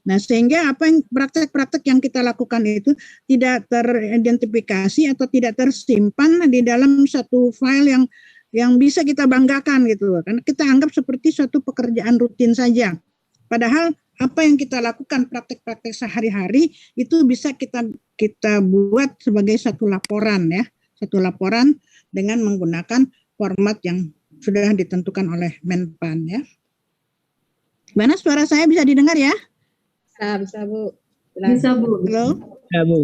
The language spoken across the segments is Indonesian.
Nah, sehingga apa yang praktek-praktek yang kita lakukan itu tidak teridentifikasi atau tidak tersimpan di dalam satu file yang bisa kita banggakan gitu. Karena kita anggap seperti suatu pekerjaan rutin saja. Padahal apa yang kita lakukan praktek-praktek sehari-hari itu bisa kita buat sebagai satu laporan ya. Satu laporan dengan menggunakan format yang sudah ditentukan oleh Menpan ya. Gimana suara saya bisa didengar ya? Bisa Bu. Bisa Bu. Halo?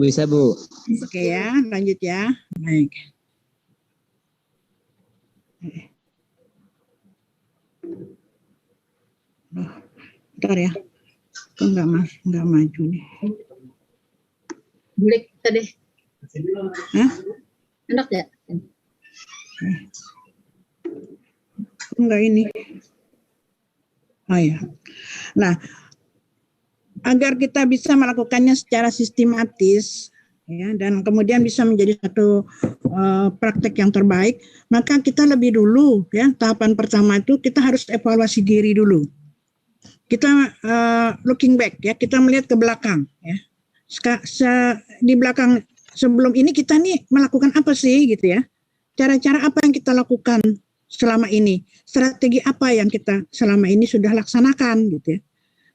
Bisa Bu. Oke ya, lanjut ya. Baik. Bentar ya. Kok nggak maju nih. Bulik tadi. Hah? Enak ya? Kok nggak ini? Oh ya. Nah, agar kita bisa melakukannya secara sistematis ya, dan kemudian bisa menjadi satu praktek yang terbaik, maka kita lebih dulu ya, tahapan pertama itu kita harus evaluasi diri dulu. Kita looking back ya, kita melihat ke belakang ya. Di belakang sebelum ini kita nih melakukan apa sih gitu ya. Cara-cara apa yang kita lakukan selama ini, strategi apa yang kita selama ini sudah laksanakan gitu ya.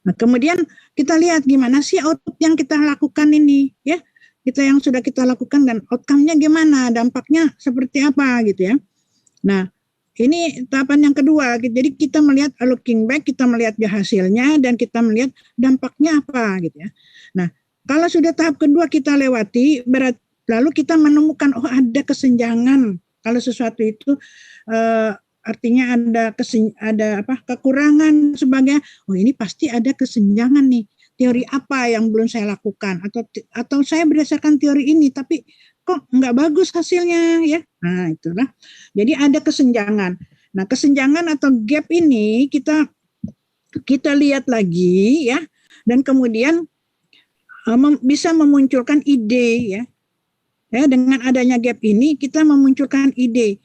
Nah, kemudian kita lihat gimana sih output yang kita lakukan ini ya. Kita yang sudah kita lakukan dan outcome-nya gimana, dampaknya seperti apa gitu ya. Nah, ini tahapan yang kedua. Jadi kita melihat looking back, kita melihat hasilnya dan kita melihat dampaknya apa gitu ya. Nah, kalau sudah tahap kedua kita lewati, lalu kita menemukan oh ada kesenjangan. Kalau sesuatu itu artinya ada kekurangan sebagainya. Oh ini pasti ada kesenjangan nih. Teori apa yang belum saya lakukan atau saya berdasarkan teori ini tapi kok nggak bagus hasilnya ya. Nah itulah. Jadi ada kesenjangan. Nah kesenjangan atau gap ini kita lihat lagi ya dan kemudian bisa memunculkan ide ya. Ya dengan adanya gap ini kita memunculkan ide.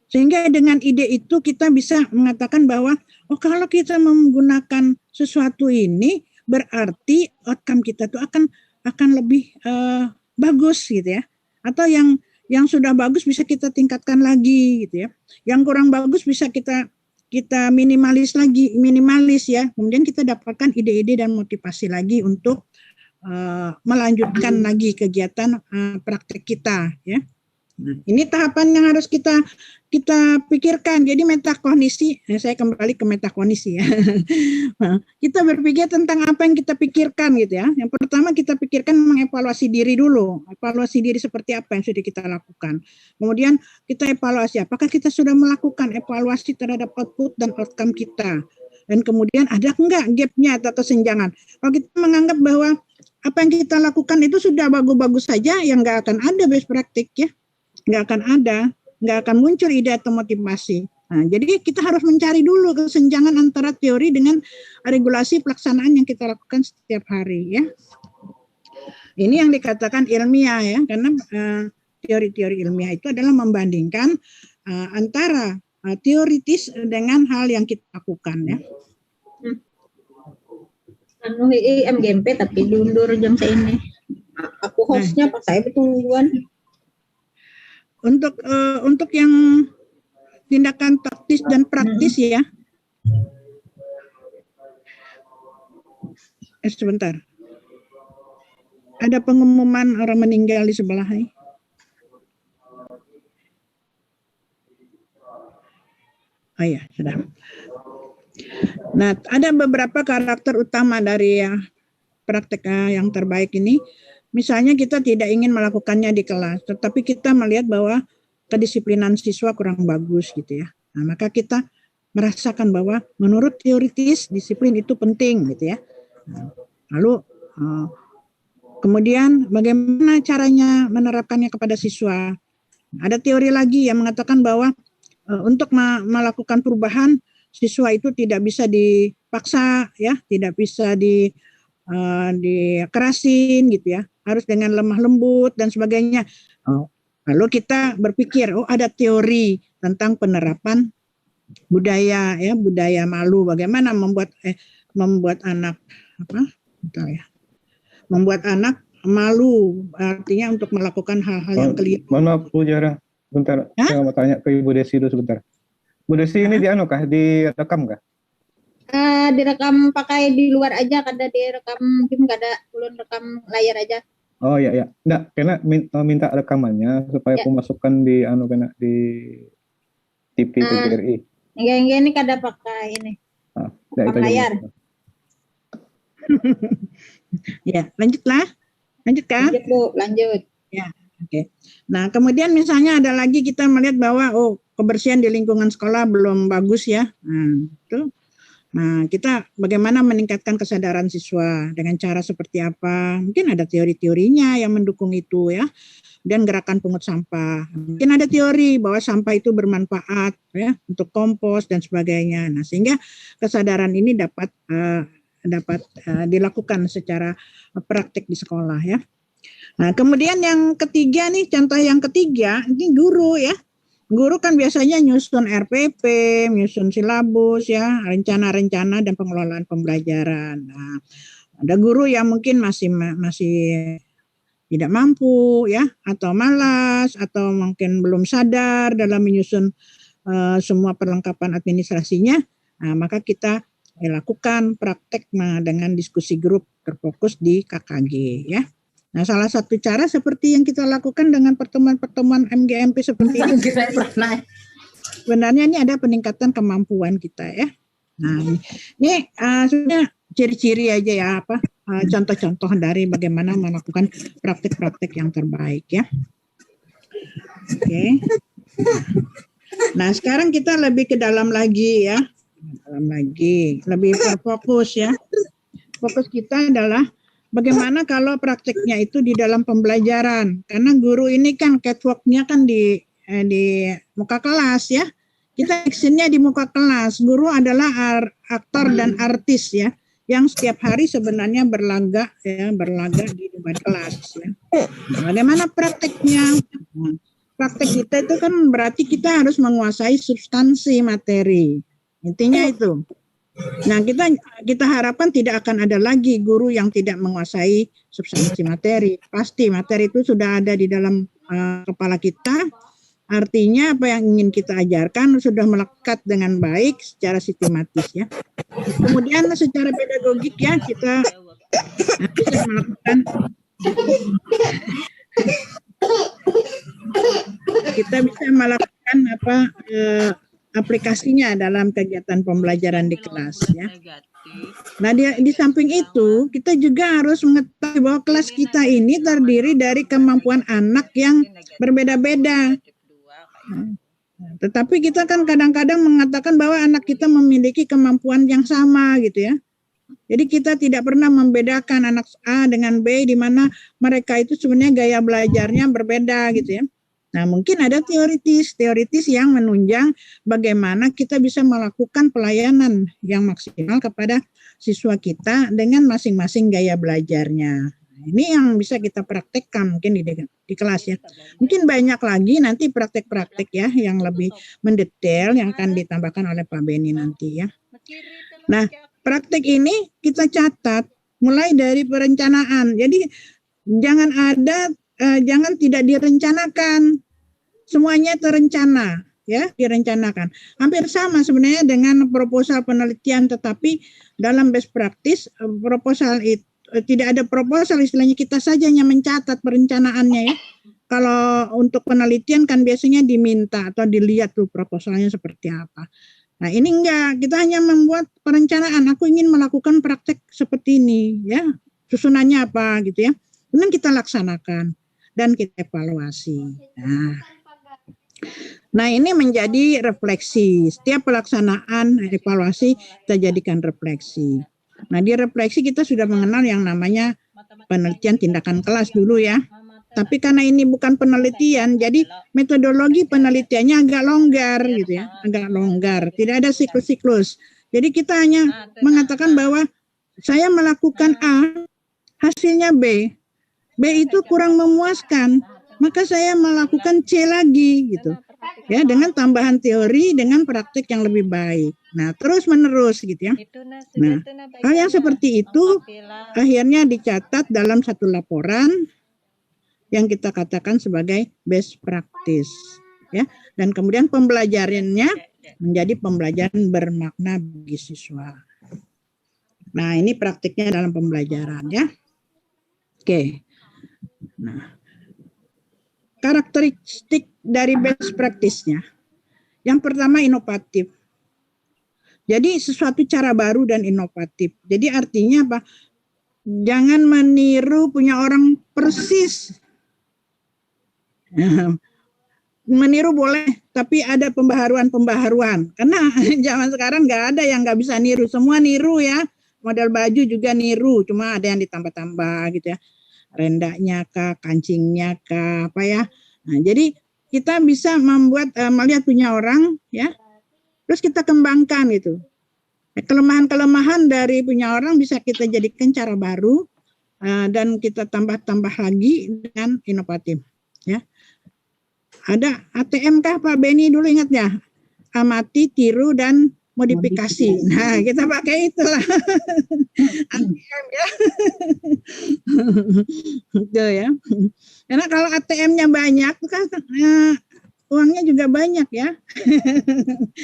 Sehingga dengan ide itu kita bisa mengatakan bahwa oh kalau kita menggunakan sesuatu ini berarti outcome kita itu akan lebih bagus gitu ya. Atau yang sudah bagus bisa kita tingkatkan lagi gitu ya. Yang kurang bagus bisa kita minimalis ya. Kemudian kita dapatkan ide-ide dan motivasi lagi untuk melanjutkan lagi kegiatan praktek kita ya. Ini tahapan yang harus kita pikirkan. Jadi metakognisi, saya kembali ke metakognisi ya. Kita berpikir tentang apa yang kita pikirkan gitu ya. Yang pertama kita pikirkan mengevaluasi diri dulu. Evaluasi diri seperti apa yang sudah kita lakukan. Kemudian kita evaluasi apakah kita sudah melakukan evaluasi terhadap output dan outcome kita. Dan kemudian ada enggak gap-nya atau kesenjangan. Kalau kita menganggap bahwa apa yang kita lakukan itu sudah bagus-bagus saja, yang enggak akan ada best practice ya. Nggak akan muncul ide atau motivasi. Nah, jadi kita harus mencari dulu kesenjangan antara teori dengan regulasi pelaksanaan yang kita lakukan setiap hari ya. Ini yang dikatakan ilmiah ya, karena teori-teori ilmiah itu adalah membandingkan antara teoritis dengan hal yang kita lakukan ya. Anu MGMP tapi diundur jam ini. Aku hostnya pas saya betuluan. Untuk yang tindakan taktis dan praktis ya. Sebentar. Ada pengumuman orang meninggal di sebelah ini. Oh iya, sudah. Nah, ada beberapa karakter utama dari praktek yang terbaik ini. Misalnya kita tidak ingin melakukannya di kelas, tetapi kita melihat bahwa kedisiplinan siswa kurang bagus gitu ya. Nah, maka kita merasakan bahwa menurut teoritis disiplin itu penting gitu ya. Lalu kemudian bagaimana caranya menerapkannya kepada siswa? Ada teori lagi yang mengatakan bahwa untuk melakukan perubahan siswa itu tidak bisa dipaksa ya, tidak bisa dikerasin gitu ya, harus dengan lemah lembut dan sebagainya. Lalu kita berpikir ada teori tentang penerapan budaya ya, budaya malu, bagaimana membuat anak Betul ya. Membuat anak malu, artinya untuk melakukan hal-hal yang keliru. Mohon maaf Bu Jara, bentar. Hah? Saya mau tanya ke Ibu Desi dulu sebentar. Bu Desi ini direkam kah? Direkam pakai di luar aja, kada direkam game, kada ulun rekam layar aja. Oh iya ya. Enggak, karena minta rekamannya supaya aku masukkan di kena di TV TVRI. Enggak ini kada pakai ini. Itu layar. Ya, lanjutlah. Lanjutkan. Lanjut Bu, lanjut. Ya, oke. Nah, kemudian misalnya ada lagi kita melihat bahwa kebersihan di lingkungan sekolah belum bagus ya. Itu. Nah, kita bagaimana meningkatkan kesadaran siswa dengan cara seperti apa? Mungkin ada teori-teorinya yang mendukung itu ya. Dan gerakan pungut sampah. Mungkin ada teori bahwa sampah itu bermanfaat ya untuk kompos dan sebagainya. Nah, sehingga kesadaran ini dapat dilakukan secara praktik di sekolah ya. Nah, kemudian yang ketiga nih, contoh yang ketiga, ini guru ya. Guru kan biasanya nyusun RPP, nyusun silabus ya, rencana-rencana dan pengelolaan pembelajaran. Nah, ada guru yang mungkin masih tidak mampu ya, atau malas, atau mungkin belum sadar dalam menyusun semua perlengkapan administrasinya. Nah, maka kita lakukan praktek dengan diskusi grup terfokus di KKG ya. Nah, salah satu cara seperti yang kita lakukan dengan pertemuan-pertemuan MGMP seperti ini. Sebenarnya ini ada peningkatan kemampuan kita ya. Nah, ini sebenarnya ciri-ciri aja ya, contoh-contoh dari bagaimana melakukan praktek-praktek yang terbaik ya. Oke. Nah, sekarang kita lebih ke dalam lagi ya. Lebih terfokus ya. Fokus kita adalah bagaimana kalau prakteknya itu di dalam pembelajaran, karena guru ini kan catwalk-nya kan di muka kelas ya. Kita actionnya di muka kelas. Guru adalah aktor dan artis ya, yang setiap hari sebenarnya berlaga di depan kelas ya. Bagaimana prakteknya? Praktek kita itu kan berarti kita harus menguasai substansi materi. Intinya itu. Nah, kita harapkan tidak akan ada lagi guru yang tidak menguasai substansi materi. Pasti materi itu sudah ada di dalam kepala kita. Artinya apa yang ingin kita ajarkan sudah melekat dengan baik secara sistematis ya. Kemudian secara pedagogik ya kita bisa melakukan aplikasinya dalam kegiatan pembelajaran di kelas ya. Nah, di samping itu kita juga harus mengetahui bahwa kelas kita ini terdiri dari kemampuan anak yang berbeda-beda. Tetapi kita kan kadang-kadang mengatakan bahwa anak kita memiliki kemampuan yang sama gitu ya. Jadi kita tidak pernah membedakan anak A dengan B di mana mereka itu sebenarnya gaya belajarnya berbeda gitu ya. Nah, mungkin ada teoritis yang menunjang bagaimana kita bisa melakukan pelayanan yang maksimal kepada siswa kita dengan masing-masing gaya belajarnya. Ini yang bisa kita praktekkan mungkin di kelas ya. Mungkin banyak lagi nanti praktek-praktek ya yang lebih mendetail yang akan ditambahkan oleh Pak Beni nanti ya. Nah, praktek ini kita catat mulai dari perencanaan. Jadi jangan tidak direncanakan. Semuanya terencana ya, direncanakan. Hampir sama sebenarnya dengan proposal penelitian, tetapi dalam best practice proposal itu tidak ada proposal, istilahnya kita saja yang mencatat perencanaannya ya. Kalau untuk penelitian kan biasanya diminta atau dilihat tuh proposalnya seperti apa. Nah, ini enggak, kita hanya membuat perencanaan. Aku ingin melakukan praktek seperti ini ya. Susunannya apa gitu ya. Kemudian kita laksanakan dan kita evaluasi. Nah, ini menjadi refleksi. Setiap pelaksanaan evaluasi kita jadikan refleksi. Nah, di refleksi kita sudah mengenal yang namanya penelitian tindakan kelas dulu ya. Tapi karena ini bukan penelitian, jadi metodologi penelitiannya agak longgar gitu ya, agak longgar. Tidak ada siklus-siklus. Jadi kita hanya mengatakan bahwa saya melakukan A, hasilnya B. B itu kurang memuaskan, maka saya melakukan C lagi gitu. ya, dengan tambahan teori dengan praktik yang lebih baik. Nah, terus menerus gitu ya. Nah, hal yang seperti itu akhirnya dicatat dalam satu laporan yang kita katakan sebagai best practice, ya. Dan kemudian pembelajarannya menjadi pembelajaran bermakna bagi siswa. Nah, ini praktiknya dalam pembelajaran, ya. Oke. Nah, karakteristik dari best practice-nya. Yang pertama inovatif. Jadi sesuatu cara baru dan inovatif. Jadi artinya apa? Jangan meniru punya orang persis. Meniru boleh, tapi ada pembaharuan. Karena zaman sekarang nggak ada yang nggak bisa niru. Semua niru ya. Model baju juga niru, cuma ada yang ditambah-tambah gitu ya. Rendaknya kah, kancingnya kah, apa ya. Nah, jadi kita bisa membuat melihat punya orang ya, terus kita kembangkan gitu. Kelemahan-kelemahan dari punya orang bisa kita jadikan cara baru dan kita tambah-tambah lagi dengan inovatif ya. Ada ATM kah Pak Beni dulu ingat ya? Amati, tiru dan modifikasi. Nah, kita pakai itulah. ATM ya. Gitu ya. Karena kalau ATM-nya banyak kan uangnya juga banyak ya.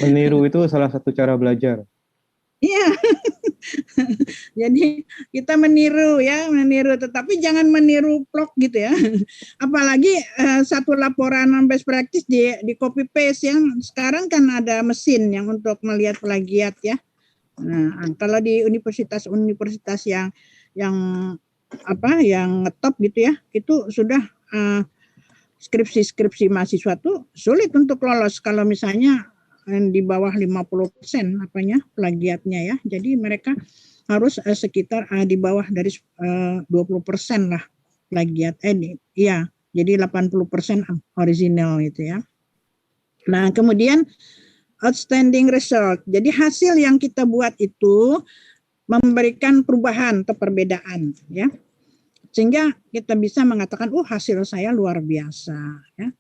Meniru itu salah satu cara belajar. Iya. Jadi kita meniru ya, meniru, tetapi jangan meniru vlog gitu ya. Apalagi satu laporan best practice di copy paste yang sekarang kan ada mesin yang untuk melihat plagiat ya. Nah, kalau di universitas yang ngetop gitu ya, itu sudah skripsi mahasiswa tuh sulit untuk lolos kalau misalnya di bawah 50% plagiatnya ya. Jadi mereka harus sekitar di bawah dari 20% lah plagiat. Iya, jadi 80% original gitu ya. Nah, kemudian outstanding result. Jadi hasil yang kita buat itu memberikan perubahan atau perbedaan ya. Sehingga kita bisa mengatakan, hasil saya luar biasa ya.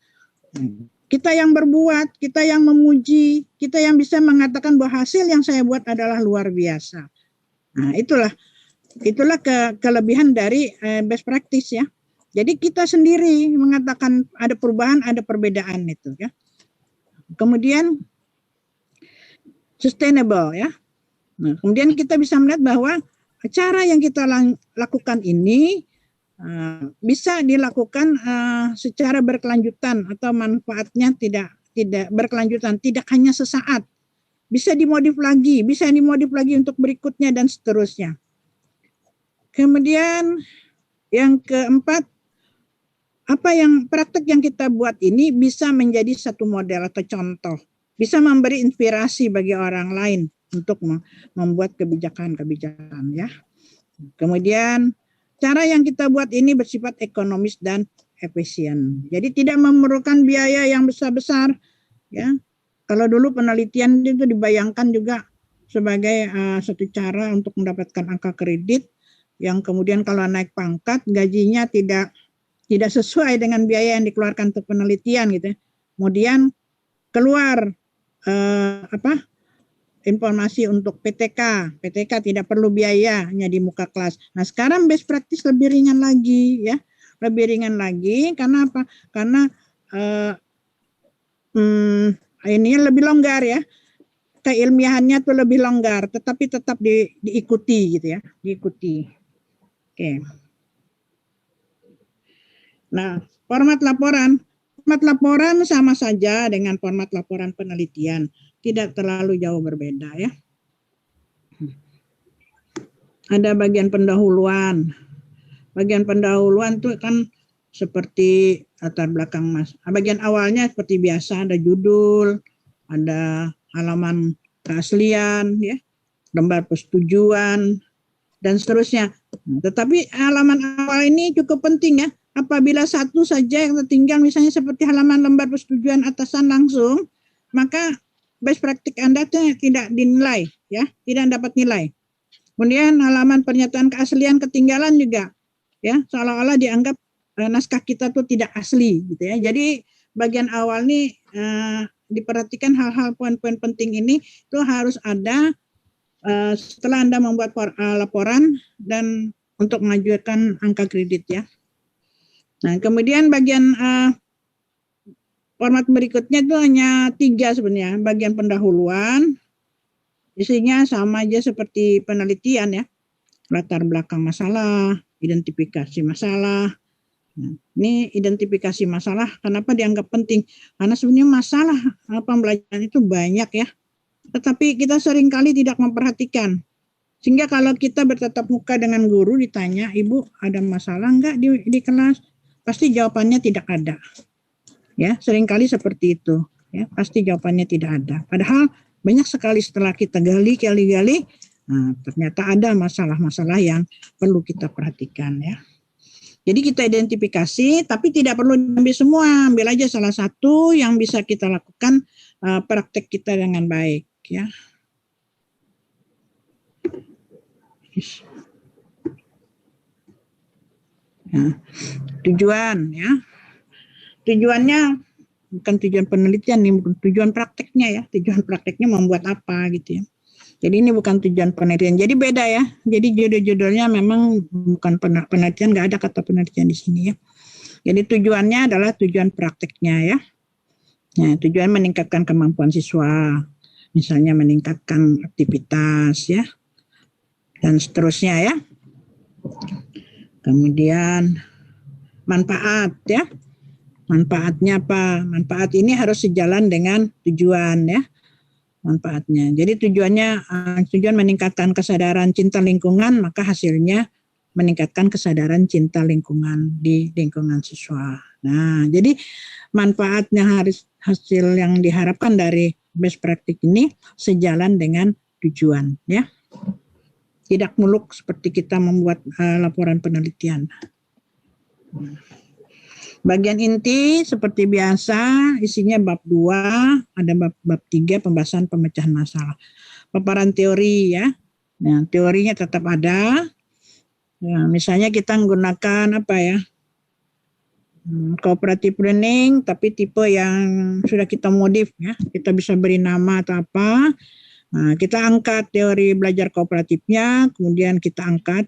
Kita yang berbuat, kita yang memuji, kita yang bisa mengatakan bahwa hasil yang saya buat adalah luar biasa. Nah, itulah kelebihan dari best practice ya. Jadi kita sendiri mengatakan ada perubahan, ada perbedaan itu ya. Kemudian sustainable ya. Nah, kemudian kita bisa melihat bahwa cara yang kita lakukan ini bisa dilakukan secara berkelanjutan atau manfaatnya tidak berkelanjutan, tidak hanya sesaat. Bisa dimodif lagi untuk berikutnya dan seterusnya. Kemudian yang keempat, praktek yang kita buat ini bisa menjadi satu model atau contoh, bisa memberi inspirasi bagi orang lain untuk membuat kebijakan ya. Kemudian cara yang kita buat ini bersifat ekonomis dan efisien. Jadi tidak memerlukan biaya yang besar-besar ya. Kalau dulu penelitian itu dibayangkan juga sebagai satu cara untuk mendapatkan angka kredit yang kemudian kalau naik pangkat gajinya tidak sesuai dengan biaya yang dikeluarkan untuk penelitian gitu ya. Kemudian keluar informasi untuk PTK tidak perlu biaya, hanya di muka kelas. Nah, sekarang best practice lebih ringan lagi ya. Lebih ringan lagi karena apa? Karena ini lebih longgar ya. Keilmiahannya tuh lebih longgar, tetapi tetap diikuti gitu ya, diikuti. Oke. Nah, format laporan sama saja dengan format laporan penelitian. Tidak terlalu jauh berbeda ya. Ada bagian pendahuluan. Bagian pendahuluan itu kan seperti latar belakang bagian awalnya seperti biasa, ada judul, ada halaman keaslian ya, lembar persetujuan dan seterusnya. Tetapi halaman awal ini cukup penting ya. Apabila satu saja yang tertinggal misalnya seperti halaman lembar persetujuan atasan langsung, maka best practice Anda tidak dinilai ya, tidak dapat nilai. Kemudian halaman pernyataan keaslian ketinggalan juga ya, seolah-olah dianggap naskah kita tuh tidak asli gitu ya. Jadi bagian awal ini diperhatikan hal-hal poin-poin penting ini itu harus ada setelah Anda membuat laporan dan untuk mengajukan angka kredit ya. Nah, kemudian bagian format berikutnya itu hanya 3 sebenarnya. Bagian pendahuluan, isinya sama aja seperti penelitian ya. Latar belakang masalah, identifikasi masalah. Nah, ini identifikasi masalah, kenapa dianggap penting? Karena sebenarnya masalah pembelajaran itu banyak ya. Tetapi kita seringkali tidak memperhatikan. Sehingga kalau kita bertatap muka dengan guru ditanya, Ibu ada masalah enggak di kelas? Pasti jawabannya tidak ada. Ya, seringkali seperti itu. Ya, pasti jawabannya tidak ada. Padahal banyak sekali setelah kita gali, nah, ternyata ada masalah-masalah yang perlu kita perhatikan ya. Jadi kita identifikasi, tapi tidak perlu ambil semua, ambil aja salah satu yang bisa kita lakukan praktek kita dengan baik ya. Nah, tujuan ya. Tujuannya bukan tujuan penelitian nih, bukan tujuan prakteknya ya. Tujuan prakteknya membuat apa gitu ya. Jadi ini bukan tujuan penelitian. Jadi beda ya. Jadi judul-judulnya memang bukan penelitian, nggak ada kata penelitian di sini ya. Jadi tujuannya adalah tujuan prakteknya ya. Nah, tujuan meningkatkan kemampuan siswa, misalnya meningkatkan aktivitas ya, dan seterusnya ya. Kemudian manfaat ya. Manfaatnya apa? Manfaat ini harus sejalan dengan tujuan ya. Manfaatnya. Jadi tujuan meningkatkan kesadaran cinta lingkungan, maka hasilnya meningkatkan kesadaran cinta lingkungan di lingkungan siswa. Nah, jadi manfaatnya hasil yang diharapkan dari best practice ini sejalan dengan tujuan ya. Tidak muluk seperti kita membuat laporan penelitian. Bagian inti seperti biasa isinya bab 2, ada bab 3 pembahasan pemecahan masalah. Paparan teori ya. Nah, teorinya tetap ada. Ya, misalnya kita menggunakan apa ya? Cooperative learning tapi tipe yang sudah kita modif ya. Kita bisa beri nama atau apa. Nah, kita angkat teori belajar kooperatifnya, kemudian kita angkat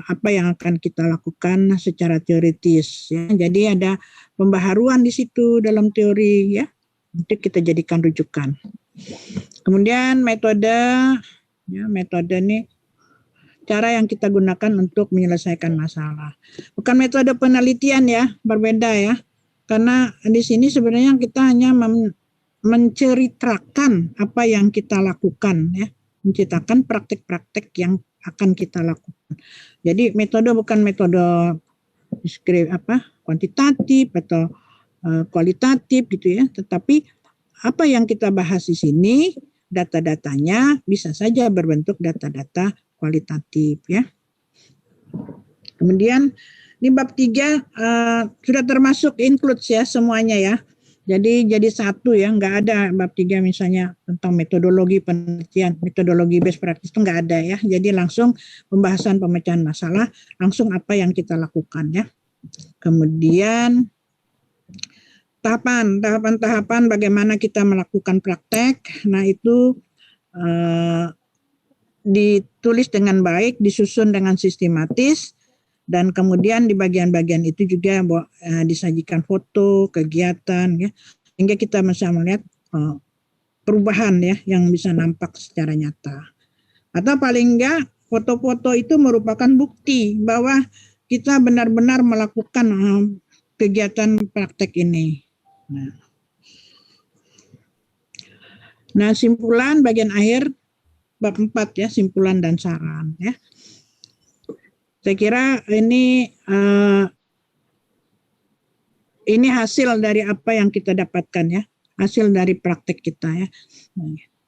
apa yang akan kita lakukan secara teoritis. Ya. Jadi ada pembaharuan di situ dalam teori ya, untuk kita jadikan rujukan. Kemudian metode ini cara yang kita gunakan untuk menyelesaikan masalah. Bukan metode penelitian ya, berbeda ya. Karena di sini sebenarnya kita hanya menceritakan apa yang kita lakukan ya, menceritakan praktek-praktek yang akan kita lakukan. Jadi metode bukan metode kuantitatif atau kualitatif gitu ya, tetapi apa yang kita bahas di sini data-datanya bisa saja berbentuk data-data kualitatif ya. Kemudian di bab 3 sudah termasuk includes ya semuanya ya. Jadi satu ya, nggak ada bab 3 misalnya tentang metodologi penelitian, metodologi best practice itu nggak ada ya. Jadi langsung pembahasan pemecahan masalah, langsung apa yang kita lakukan ya. Kemudian tahapan bagaimana kita melakukan praktek, nah itu ditulis dengan baik, disusun dengan sistematis. Dan kemudian di bagian-bagian itu juga disajikan foto, kegiatan ya, sehingga kita bisa melihat perubahan ya yang bisa nampak secara nyata. Atau paling enggak foto-foto itu merupakan bukti bahwa kita benar-benar melakukan kegiatan praktek ini. Nah, simpulan bagian akhir bab 4 ya, simpulan dan saran ya. Saya kira ini hasil dari apa yang kita dapatkan ya, hasil dari praktek kita ya.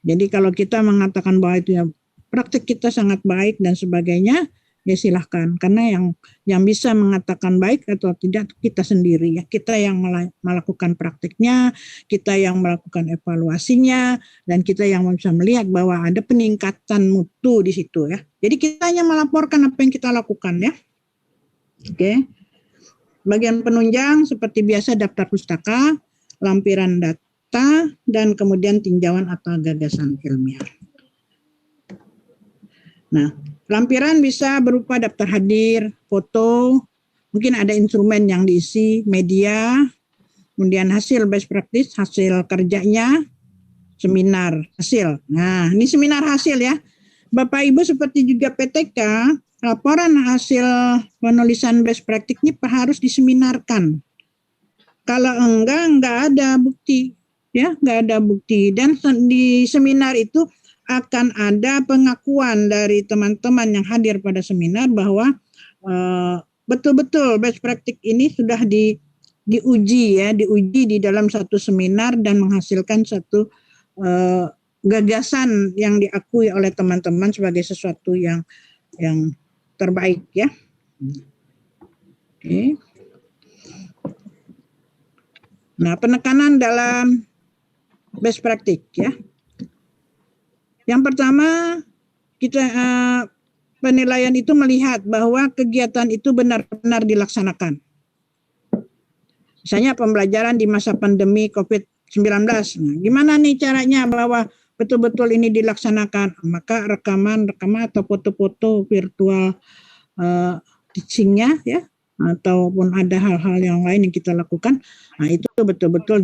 Jadi kalau kita mengatakan bahwa itu ya praktek kita sangat baik dan sebagainya, ya silahkan. Karena yang bisa mengatakan baik atau tidak kita sendiri ya. Kita yang melakukan prakteknya, kita yang melakukan evaluasinya, dan kita yang bisa melihat bahwa ada peningkatan mutu di situ ya. Jadi kita hanya melaporkan apa yang kita lakukan ya. Oke. Bagian penunjang seperti biasa daftar pustaka, lampiran data, data, dan kemudian tinjauan atau gagasan ilmiah. Nah, lampiran bisa berupa daftar hadir, foto, mungkin ada instrumen yang diisi, media, kemudian hasil best practice, hasil kerjanya, seminar hasil. Nah, ini seminar hasil ya. Bapak Ibu seperti juga PTK, laporan hasil penulisan best practice ini harus diseminarkan. Kalau enggak ada bukti, ya, enggak ada bukti. Dan di seminar itu akan ada pengakuan dari teman-teman yang hadir pada seminar bahwa betul-betul best practice ini sudah diuji di dalam satu seminar dan menghasilkan satu gagasan yang diakui oleh teman-teman sebagai sesuatu yang terbaik ya. Oke. Nah, penekanan dalam best practice ya. Yang pertama, kita penilaian itu melihat bahwa kegiatan itu benar-benar dilaksanakan. Misalnya pembelajaran di masa pandemi COVID-19. Nah, gimana nih caranya bahwa betul-betul ini dilaksanakan? Maka rekaman atau foto-foto virtual teaching-nya ya, ataupun ada hal-hal yang lain yang kita lakukan, nah itu betul-betul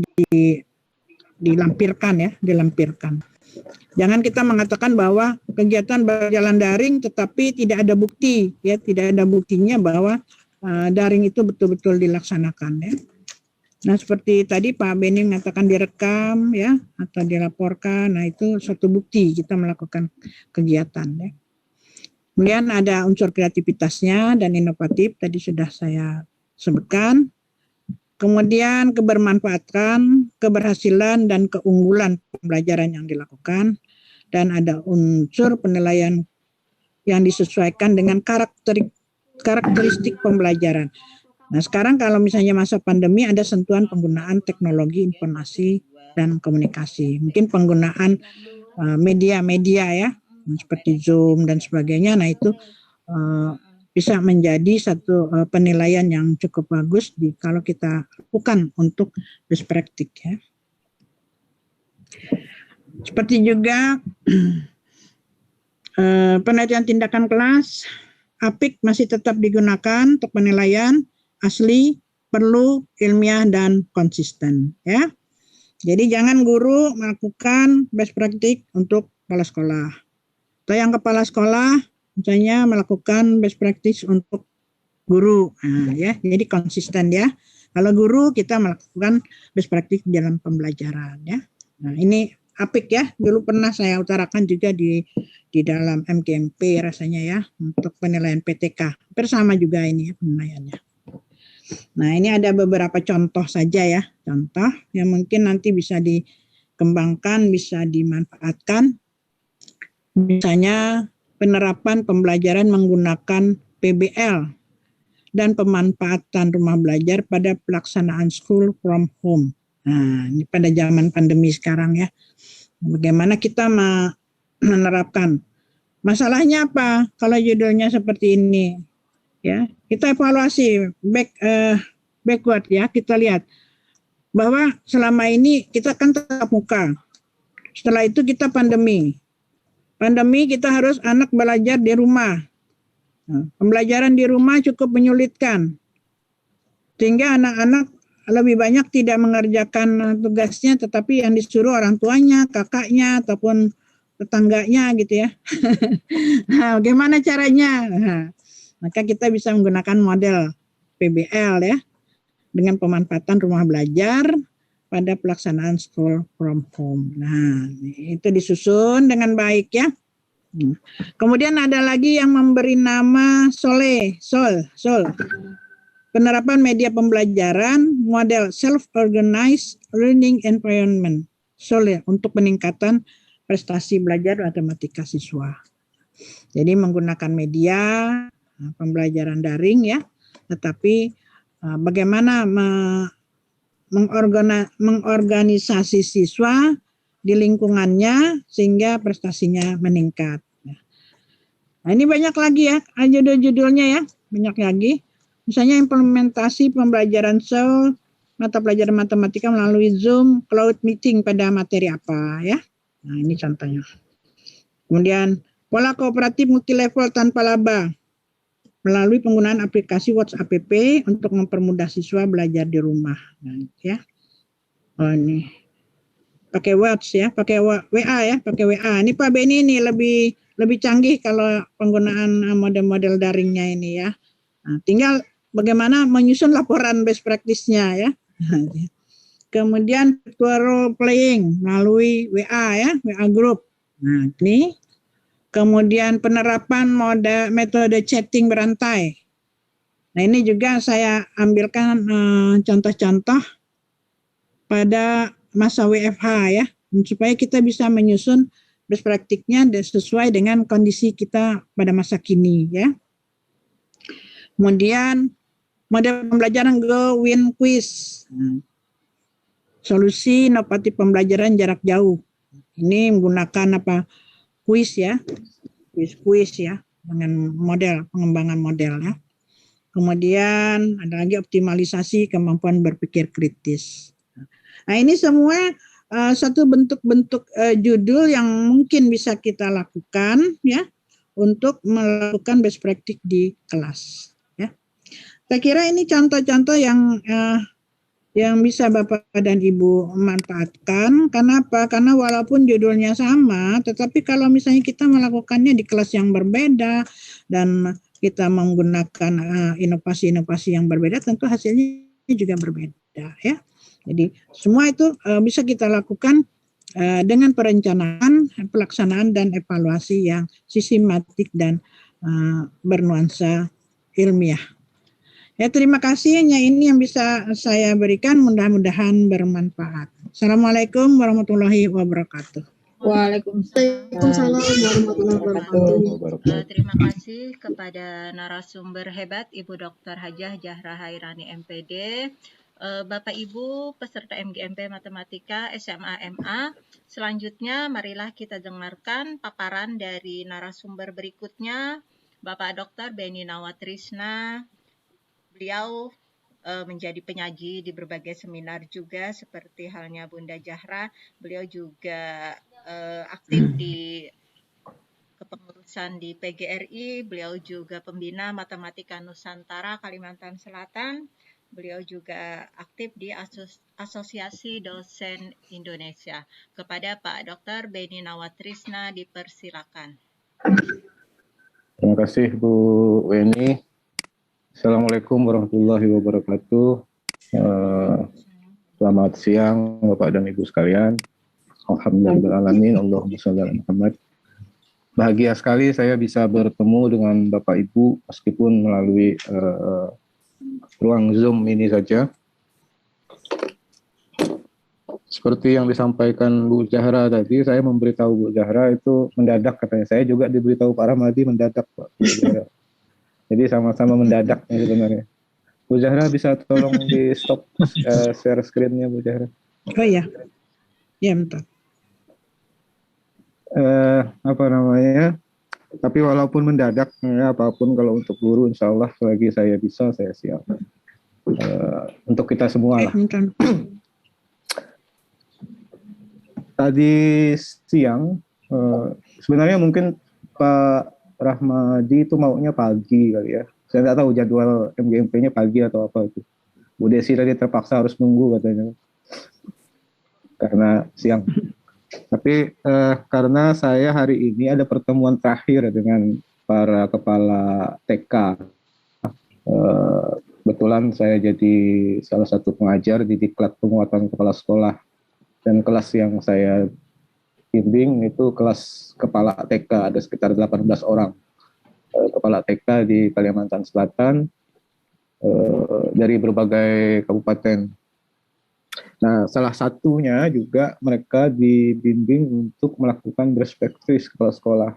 dilampirkan. Jangan kita mengatakan bahwa kegiatan berjalan daring tetapi tidak ada bukti ya, tidak ada buktinya bahwa daring itu betul-betul dilaksanakan ya. Nah, seperti tadi Pak Beni mengatakan direkam ya atau dilaporkan, nah itu suatu bukti kita melakukan kegiatan ya. Kemudian ada unsur kreativitasnya dan inovatif, tadi sudah saya sebutkan. Kemudian kebermanfaatan, keberhasilan, dan keunggulan pembelajaran yang dilakukan. Dan ada unsur penilaian yang disesuaikan dengan karakteristik pembelajaran. Nah, sekarang kalau misalnya masa pandemi ada sentuhan penggunaan teknologi informasi dan komunikasi. Mungkin penggunaan media-media ya, seperti Zoom dan sebagainya. Nah, itu bisa menjadi satu penilaian yang cukup bagus kalau kita lakukan untuk best practice ya. Seperti juga penelitian tindakan kelas, APIK masih tetap digunakan untuk penilaian asli, perlu, ilmiah, dan konsisten ya. Jadi jangan guru melakukan best practice untuk kepala sekolah. Atau yang kepala sekolah misalnya melakukan best practice untuk guru. Nah, ya, jadi konsisten ya. Kalau guru kita melakukan best practice dalam pembelajaran ya. Nah, ini APIK ya. Dulu pernah saya utarakan juga di dalam MGMP rasanya ya untuk penilaian PTK. Bersama juga ini ya penilaiannya. Nah, ini ada beberapa contoh saja ya. Contoh yang mungkin nanti bisa dikembangkan, bisa dimanfaatkan. Misalnya penerapan pembelajaran menggunakan PBL dan pemanfaatan rumah belajar pada pelaksanaan school from home. Nah, ini pada zaman pandemi sekarang ya. Bagaimana kita menerapkan? Masalahnya apa? Kalau judulnya seperti ini, ya kita evaluasi backward ya. Kita lihat bahwa selama ini kita kan tatap muka. Setelah itu kita pandemi. Pandemi kita harus anak belajar di rumah. Nah, pembelajaran di rumah cukup menyulitkan. Sehingga anak-anak lebih banyak tidak mengerjakan tugasnya, tetapi yang disuruh orang tuanya, kakaknya, ataupun tetangganya gitu ya. Nah, bagaimana caranya? Nah, maka kita bisa menggunakan model PBL ya, dengan pemanfaatan rumah belajar pada pelaksanaan school from home. Nah, itu disusun dengan baik ya. Kemudian ada lagi yang memberi nama SOL. Penerapan media pembelajaran model self-organized learning environment. SOL ya, untuk peningkatan prestasi belajar matematika siswa. Jadi menggunakan media pembelajaran daring ya, tetapi bagaimana mengorganisasi siswa di lingkungannya sehingga prestasinya meningkat. Nah, ini banyak lagi ya judul-judulnya ya, banyak lagi. Misalnya implementasi pembelajaran SOL mata pelajaran matematika melalui Zoom Cloud Meeting pada materi apa ya. Nah, ini contohnya. Kemudian pola kooperatif multilevel tanpa laba melalui penggunaan aplikasi WhatsApp app untuk mempermudah siswa belajar di rumah. Nah, ya. Oh, ini pakai WhatsApp ya, pakai WA ya, pakai WA. Ini Pak Beni ini lebih canggih kalau penggunaan model-model daringnya ini ya. Nah, tinggal bagaimana menyusun laporan best practice-nya ya. Kemudian virtual role playing melalui WA ya, WA group. Nah, ini. Kemudian penerapan metode chatting berantai. Nah, ini juga saya ambilkan contoh-contoh pada masa WFH ya, supaya kita bisa menyusun best practice-nya sesuai dengan kondisi kita pada masa kini ya. Kemudian model pembelajaran Go Win Quiz. Solusi inovatif pembelajaran jarak jauh. Ini menggunakan kuis ya. Kuis ya dengan model, pengembangan model ya. Kemudian ada lagi optimalisasi kemampuan berpikir kritis. Nah, ini semua satu bentuk-bentuk judul yang mungkin bisa kita lakukan ya untuk melakukan best practice di kelas ya. Saya kira ini contoh-contoh yang bisa Bapak dan Ibu manfaatkan. Kenapa? Karena walaupun judulnya sama, tetapi kalau misalnya kita melakukannya di kelas yang berbeda dan kita menggunakan inovasi-inovasi yang berbeda, tentu hasilnya juga berbeda ya. Jadi semua itu bisa kita lakukan dengan perencanaan, pelaksanaan dan evaluasi yang sistematik dan bernuansa ilmiah. Ya, terima kasih. Hanya ini yang bisa saya berikan. Mudah-mudahan bermanfaat. Assalamualaikum warahmatullahi wabarakatuh. Waalaikumsalam warahmatullahi wabarakatuh. Terima kasih kepada narasumber hebat Ibu Dr. Hajah Zahra Hairani MPD, Bapak Ibu peserta MGMP Matematika SMA MA. Selanjutnya marilah kita dengarkan paparan dari narasumber berikutnya, Bapak Dr. Beni Nawatrisna. Beliau menjadi penyaji di berbagai seminar juga seperti halnya Bunda Zahra. Beliau juga aktif di kepengurusan di PGRI. Beliau juga pembina Matematika Nusantara Kalimantan Selatan. Beliau juga aktif di Asosiasi Dosen Indonesia. Kepada Pak Dr. Beni Nawatrisna dipersilakan. Terima kasih Bu Weni. Assalamualaikum warahmatullahi wabarakatuh. Selamat siang Bapak dan Ibu sekalian. Alhamdulillahirrahmanirrahim. Allahumma sholli ala Muhammad. Bahagia sekali saya bisa bertemu dengan Bapak Ibu meskipun melalui ruang Zoom ini saja. Seperti yang disampaikan Bu Zahra tadi, saya memberitahu Bu Zahra itu mendadak katanya. Saya juga diberitahu Pak Rahmadi mendadak Pak Bu Zahra. Jadi sama-sama mendadak sebenarnya. Bu Zahra bisa tolong di stop share screen-nya Bu Zahra. Oh iya. Ya, bentar. Apa namanya? Tapi walaupun mendadak, ya, apapun kalau untuk guru, insya Allah selagi saya bisa, saya siap. Untuk kita semua lah. Tadi siang, sebenarnya mungkin Pak Rahmadi itu maunya pagi kali ya. Saya nggak tahu jadwal MGMP-nya pagi atau apa itu. Bu Desi tadi terpaksa harus nunggu katanya. Karena siang. Tapi karena saya hari ini ada pertemuan terakhir dengan para kepala TK. Kebetulan saya jadi salah satu pengajar di Diklat Penguatan Kepala Sekolah. Dan kelas yang saya bimbing itu kelas kepala TK, ada sekitar 18 orang kepala TK di Kalimantan Selatan dari berbagai kabupaten. Nah, salah satunya juga mereka dibimbing untuk melakukan best practice kepala sekolah.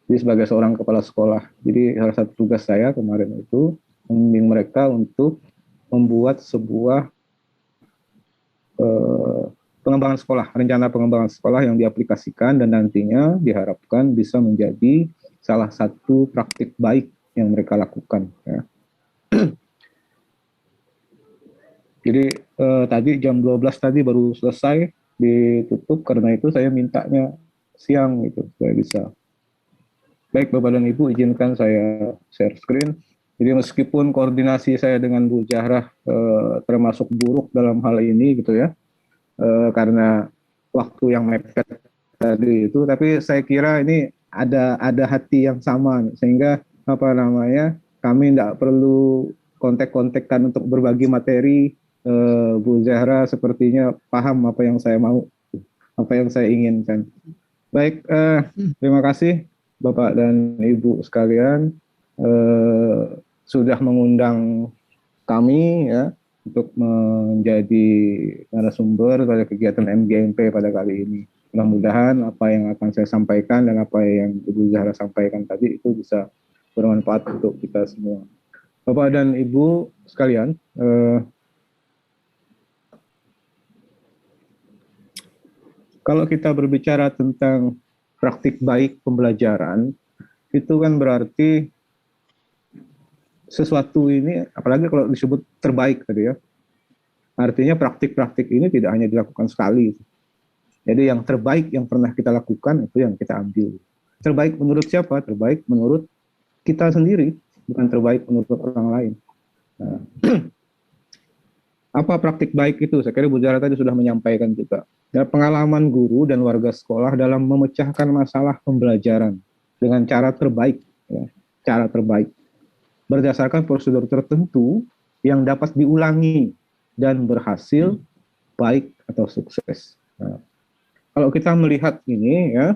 Jadi sebagai seorang kepala sekolah. Jadi salah satu tugas saya kemarin itu membimbing mereka untuk membuat sebuah pengembangan sekolah, rencana pengembangan sekolah yang diaplikasikan dan nantinya diharapkan bisa menjadi salah satu praktik baik yang mereka lakukan. Ya. Jadi tadi jam 12 tadi baru selesai ditutup, karena itu saya mintanya siang gitu supaya bisa. Baik Bapak dan Ibu, izinkan saya share screen. Jadi meskipun koordinasi saya dengan Bu Jahrah termasuk buruk dalam hal ini gitu ya, karena waktu yang mepet tadi itu, tapi saya kira ini ada hati yang sama, sehingga apa namanya, kami tidak perlu kontek-kontekkan untuk berbagi materi. Bu Jahrah sepertinya paham apa yang saya mau, apa yang saya inginkan. Baik, terima kasih Bapak dan Ibu sekalian sudah mengundang kami ya untuk menjadi narasumber pada kegiatan MGMP pada kali ini. Mudah-mudahan apa yang akan saya sampaikan dan apa yang Ibu Jahrah sampaikan tadi itu bisa bermanfaat untuk kita semua. Bapak dan Ibu sekalian, kalau kita berbicara tentang praktik baik pembelajaran, itu kan berarti sesuatu ini, apalagi kalau disebut terbaik tadi ya, artinya praktik-praktik ini tidak hanya dilakukan sekali. Jadi yang terbaik yang pernah kita lakukan itu yang kita ambil. Terbaik menurut siapa? Terbaik menurut kita sendiri, bukan terbaik menurut orang lain. Nah, apa praktik baik itu? Saya kira Bu Jahrah tadi sudah menyampaikan juga. Ya, pengalaman guru dan warga sekolah dalam memecahkan masalah pembelajaran dengan cara terbaik, ya, cara terbaik berdasarkan prosedur tertentu yang dapat diulangi dan berhasil baik atau sukses. Nah, kalau kita melihat ini, ya,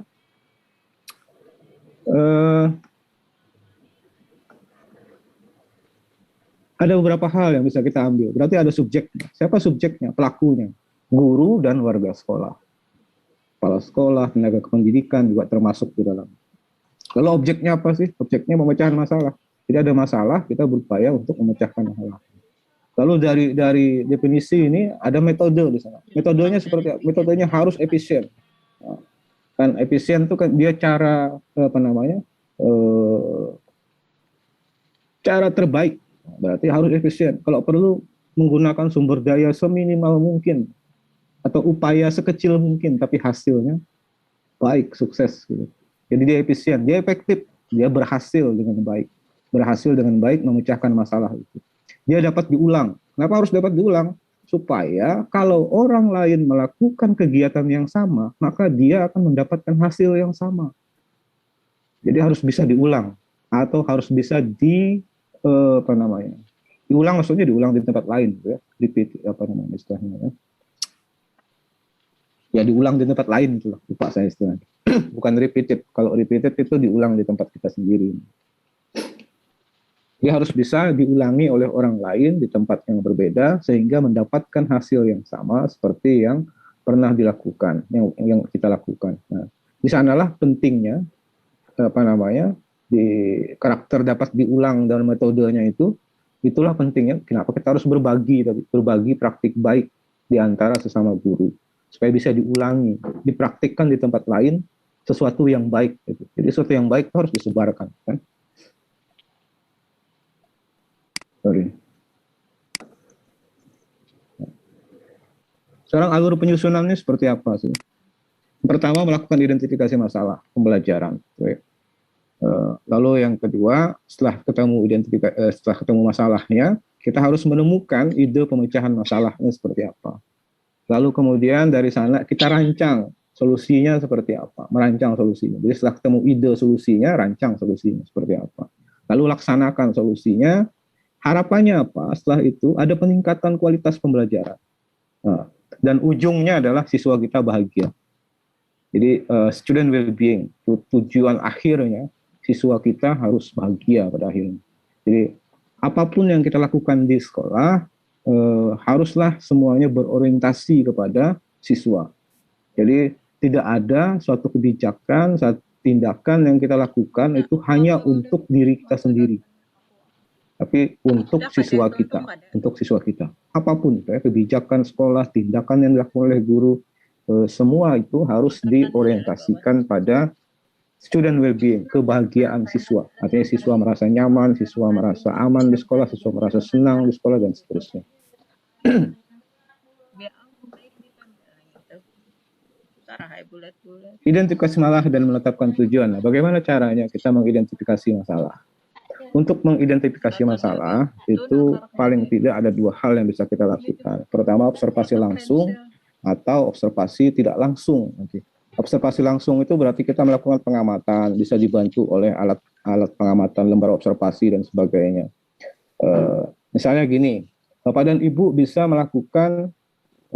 ada beberapa hal yang bisa kita ambil. Berarti ada subjeknya. Siapa subjeknya? Pelakunya. Guru dan warga sekolah. Kepala sekolah, tenaga kependidikan juga termasuk di dalam. Lalu objeknya apa sih? Objeknya memecahkan masalah. Tidak ada masalah, kita berupaya untuk memecahkan masalah. Lalu dari definisi ini ada metode di sana. Metodenya seperti apa? Metodenya harus efisien. Nah, kan efisien itu kan dia cara apa namanya? Cara terbaik. Berarti harus efisien. Kalau perlu menggunakan sumber daya seminimal mungkin atau upaya sekecil mungkin, tapi hasilnya baik, sukses. Gitu. Jadi dia efisien, dia efektif, dia berhasil dengan baik. Berhasil dengan baik memecahkan masalah itu. Dia dapat diulang. Kenapa harus dapat diulang? Supaya kalau orang lain melakukan kegiatan yang sama, maka dia akan mendapatkan hasil yang sama. Jadi harus bisa diulang atau harus bisa diulang, maksudnya diulang di tempat lain, ya. Repeat, apa namanya istilahnya, ya. Ya diulang di tempat lain, itulah lupa saya istilahnya. Bukan repeated. Kalau repeated itu diulang di tempat kita sendiri. Dia harus bisa diulangi oleh orang lain di tempat yang berbeda sehingga mendapatkan hasil yang sama seperti yang pernah dilakukan, yang kita lakukan. Nah, di sanalah pentingnya apa namanya di karakter dapat diulang dalam metodenya itu. Itulah pentingnya kenapa kita harus berbagi praktik baik di antara sesama guru supaya bisa diulangi, dipraktikkan di tempat lain sesuatu yang baik. Gitu. Jadi sesuatu yang baik harus disebarkan. Kan? Sekarang alur penyusunannya seperti apa sih? Pertama, melakukan identifikasi masalah pembelajaran. Lalu yang kedua, setelah ketemu masalahnya, kita harus menemukan ide pemecahan masalahnya seperti apa. Lalu kemudian dari sana kita rancang solusinya seperti apa, merancang solusinya. Jadi setelah ketemu ide solusinya, rancang solusinya seperti apa. Lalu laksanakan solusinya. Harapannya apa? Setelah itu ada peningkatan kualitas pembelajaran. Nah, dan ujungnya adalah siswa kita bahagia. Jadi student well-being, tujuan akhirnya siswa kita harus bahagia pada akhirnya. Jadi apapun yang kita lakukan di sekolah, haruslah semuanya berorientasi kepada siswa. Jadi tidak ada suatu kebijakan, suatu tindakan yang kita lakukan itu hanya untuk diri kita sendiri, tapi untuk siswa kita, apapun ya, kebijakan sekolah, tindakan yang dilakukan oleh guru, semua itu harus diorientasikan pada student well-being, kebahagiaan siswa. Artinya siswa merasa nyaman, siswa merasa aman di sekolah, siswa merasa senang di sekolah, dan seterusnya. Sarahai bulat-bulat. Identifikasi masalah dan menetapkan tujuan. Nah, bagaimana caranya kita mengidentifikasi masalah? Untuk mengidentifikasi masalah itu paling tidak ada dua hal yang bisa kita lakukan. Pertama, observasi langsung atau observasi tidak langsung. Observasi langsung itu berarti kita melakukan pengamatan, bisa dibantu oleh alat pengamatan, lembar observasi dan sebagainya. Misalnya gini, Bapak dan Ibu bisa melakukan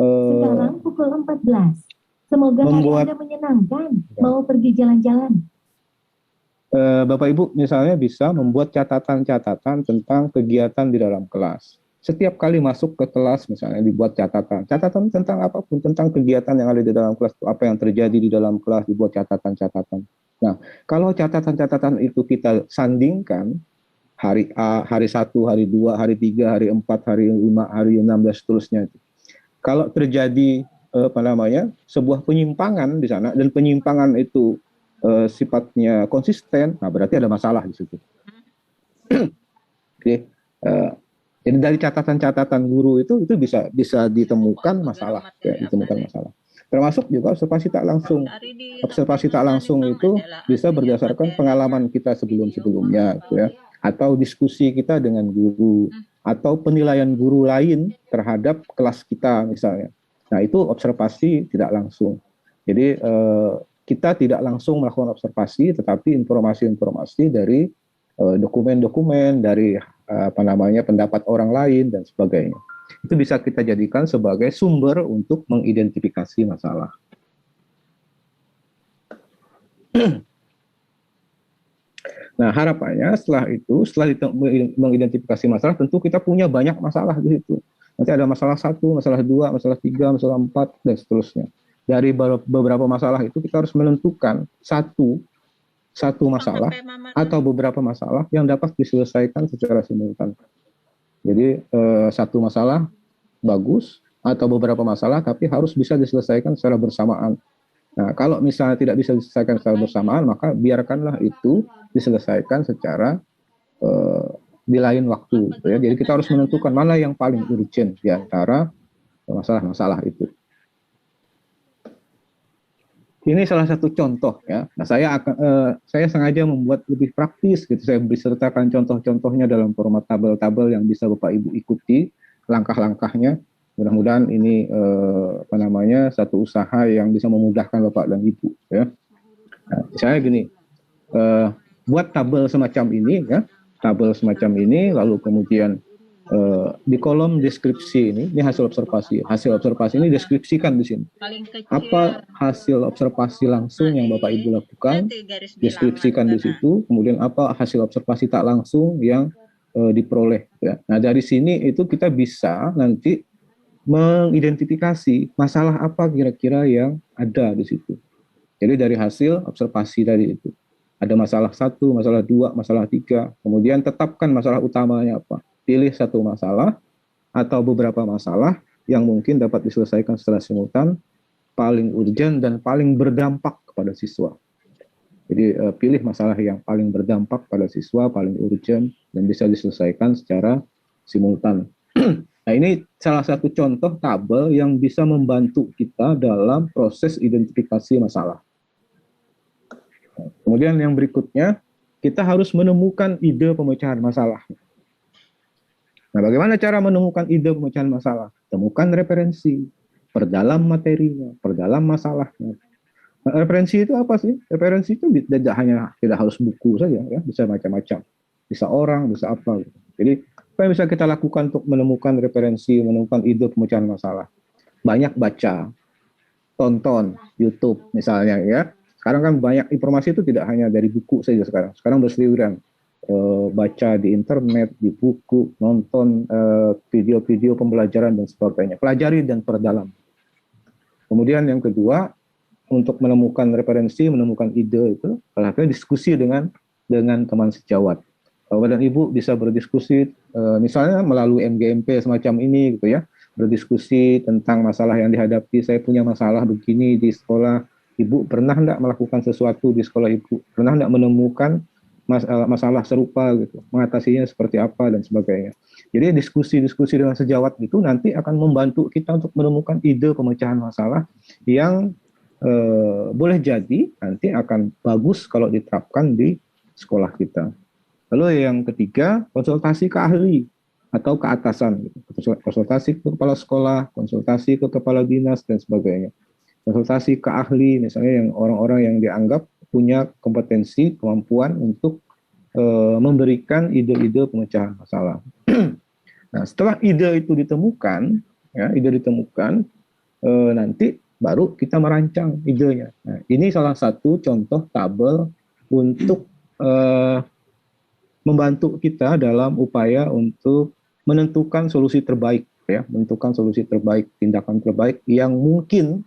sekarang pukul 14. Semoga hari Anda menyenangkan. Mau pergi jalan-jalan. Bapak Ibu misalnya bisa membuat catatan-catatan tentang kegiatan di dalam kelas. Setiap kali masuk ke kelas misalnya dibuat catatan tentang apapun, tentang kegiatan yang ada di dalam kelas, apa yang terjadi di dalam kelas, dibuat catatan-catatan. Nah, kalau catatan-catatan itu kita sandingkan hari A, hari 1, hari 2, hari 3, hari 4, hari 5, hari 6 dan seterusnya. Kalau terjadi sebuah penyimpangan di sana dan penyimpangan itu sifatnya konsisten, nah berarti ada masalah di situ. Oke. Jadi dari catatan-catatan guru itu bisa ditemukan masalah, ditemukan masalah. Termasuk juga observasi tak langsung. Observasi tak langsung itu bisa berdasarkan pengalaman kita sebelum-sebelumnya, gitu ya, atau diskusi kita dengan guru, atau penilaian guru lain terhadap kelas kita misalnya. Nah itu observasi tidak langsung. Jadi kita tidak langsung melakukan observasi, tetapi informasi-informasi dari dokumen-dokumen, dari pendapat orang lain dan sebagainya. Itu bisa kita jadikan sebagai sumber untuk mengidentifikasi masalah. Nah, harapannya setelah mengidentifikasi masalah, tentu kita punya banyak masalah di situ. Nanti ada masalah 1, masalah 2, masalah 3, masalah 4, dan seterusnya. Dari beberapa masalah itu kita harus menentukan satu masalah atau beberapa masalah yang dapat diselesaikan secara simultan. Jadi satu masalah bagus atau beberapa masalah tapi harus bisa diselesaikan secara bersamaan. Nah, kalau misalnya tidak bisa diselesaikan secara bersamaan, maka biarkanlah itu diselesaikan secara di lain waktu. Ya. Jadi kita harus menentukan mana yang paling urgent di antara masalah-masalah itu. Ini salah satu contoh ya. Nah, saya sengaja membuat lebih praktis gitu. Saya bersertakan contoh-contohnya dalam format tabel-tabel yang bisa Bapak Ibu ikuti langkah-langkahnya. Mudah-mudahan ini satu usaha yang bisa memudahkan Bapak dan Ibu ya. Nah, saya gini, buat tabel semacam ini ya, lalu kemudian di kolom deskripsi ini hasil observasi. Hasil observasi ini deskripsikan di sini. Apa hasil observasi langsung yang Bapak Ibu lakukan, deskripsikan di situ. Kemudian apa hasil observasi tak langsung yang diperoleh. Ya. Nah dari sini itu kita bisa nanti mengidentifikasi masalah apa kira-kira yang ada di situ. Jadi dari hasil observasi tadi itu ada masalah 1, masalah 2, masalah 3. Kemudian tetapkan masalah utamanya apa. Pilih satu masalah atau beberapa masalah yang mungkin dapat diselesaikan secara simultan, paling urgent dan paling berdampak kepada siswa. Jadi pilih masalah yang paling berdampak pada siswa, paling urgent dan bisa diselesaikan secara simultan. Nah ini salah satu contoh tabel yang bisa membantu kita dalam proses identifikasi masalah. Kemudian yang berikutnya, kita harus menemukan ide pemecahan masalah. Nah, bagaimana cara menemukan ide pemecahan masalah? Temukan referensi, perdalam materinya, perdalam masalahnya. Nah, referensi itu apa sih? Referensi itu tidak harus buku saja, ya, bisa macam-macam, bisa orang, bisa apa. Gitu. Jadi apa yang bisa kita lakukan untuk menemukan referensi, menemukan ide pemecahan masalah? Banyak baca, tonton YouTube misalnya, ya. Sekarang kan banyak informasi itu tidak hanya dari buku saja sekarang. Sekarang berseliweran. Baca di internet, di buku, nonton video-video pembelajaran dan sebagainya. Pelajari dan perdalam. Kemudian yang kedua, untuk menemukan referensi, menemukan ide itu, akhirnya diskusi dengan teman sejawat. Bapak dan Ibu bisa berdiskusi, misalnya melalui MGMP semacam ini, gitu ya, berdiskusi tentang masalah yang dihadapi. Saya punya masalah begini di sekolah. Ibu pernah enggak melakukan sesuatu di sekolah Ibu? Pernah enggak menemukan masalah serupa gitu, mengatasinya seperti apa dan sebagainya. Jadi diskusi-diskusi dengan sejawat itu nanti akan membantu kita untuk menemukan ide pemecahan masalah yang boleh jadi nanti akan bagus kalau diterapkan di sekolah kita. Lalu yang ketiga, konsultasi ke ahli atau ke atasan, konsultasi ke kepala sekolah, konsultasi ke kepala dinas dan sebagainya. Konsultasi ke ahli, misalnya yang orang-orang yang dianggap punya kompetensi, kemampuan untuk memberikan ide-ide pemecahan masalah. Nah, setelah ide itu ditemukan, nanti baru kita merancang idenya. Nah, ini salah satu contoh tabel untuk membantu kita dalam upaya untuk menentukan solusi terbaik, ya, menentukan solusi terbaik, tindakan terbaik yang mungkin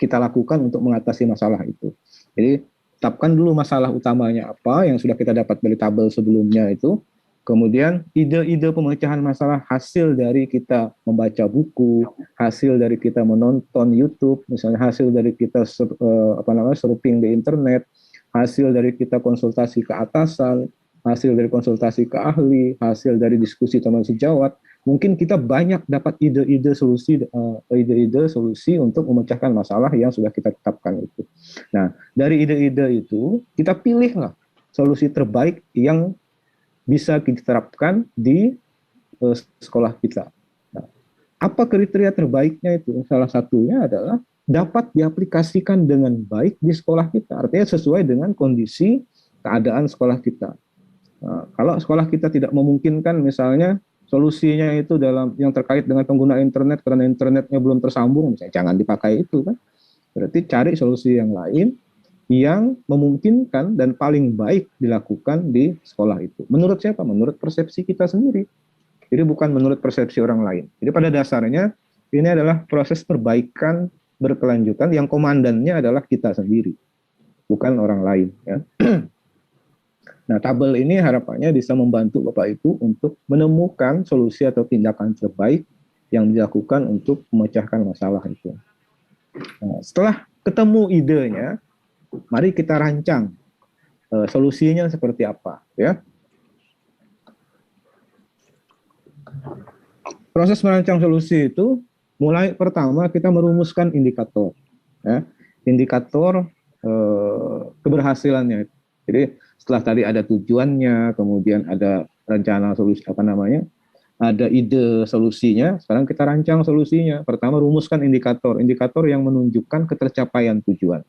kita lakukan untuk mengatasi masalah itu. Jadi tetapkan dulu masalah utamanya apa yang sudah kita dapat dari tabel sebelumnya itu. Kemudian ide-ide pemecahan masalah hasil dari kita membaca buku, hasil dari kita menonton YouTube, misalnya hasil dari kita surfing di internet, hasil dari kita konsultasi ke atasan, hasil dari konsultasi ke ahli, hasil dari diskusi teman sejawat. Mungkin kita banyak dapat ide-ide solusi untuk memecahkan masalah yang sudah kita tetapkan itu. Nah, dari ide-ide itu kita pilihlah solusi terbaik yang bisa diterapkan di sekolah kita. Nah, apa kriteria terbaiknya itu? Salah satunya adalah dapat diaplikasikan dengan baik di sekolah kita. Artinya sesuai dengan kondisi keadaan sekolah kita. Nah, kalau sekolah kita tidak memungkinkan misalnya solusinya itu dalam yang terkait dengan pengguna internet karena internetnya belum tersambung, misalnya jangan dipakai itu kan. Berarti cari solusi yang lain yang memungkinkan dan paling baik dilakukan di sekolah itu. Menurut siapa? Menurut persepsi kita sendiri. Jadi bukan menurut persepsi orang lain. Jadi pada dasarnya ini adalah proses perbaikan berkelanjutan yang komandannya adalah kita sendiri, bukan orang lain. Ya. Nah, tabel ini harapannya bisa membantu Bapak Ibu untuk menemukan solusi atau tindakan terbaik yang dilakukan untuk memecahkan masalah itu. Nah, setelah ketemu idenya, mari kita rancang solusinya seperti apa, ya. Proses merancang solusi itu mulai pertama kita merumuskan indikator, ya. Indikator keberhasilannya. Jadi setelah tadi ada tujuannya, kemudian ada rencana solusi ada ide solusinya. Sekarang kita rancang solusinya. Pertama rumuskan indikator yang menunjukkan ketercapaian tujuan.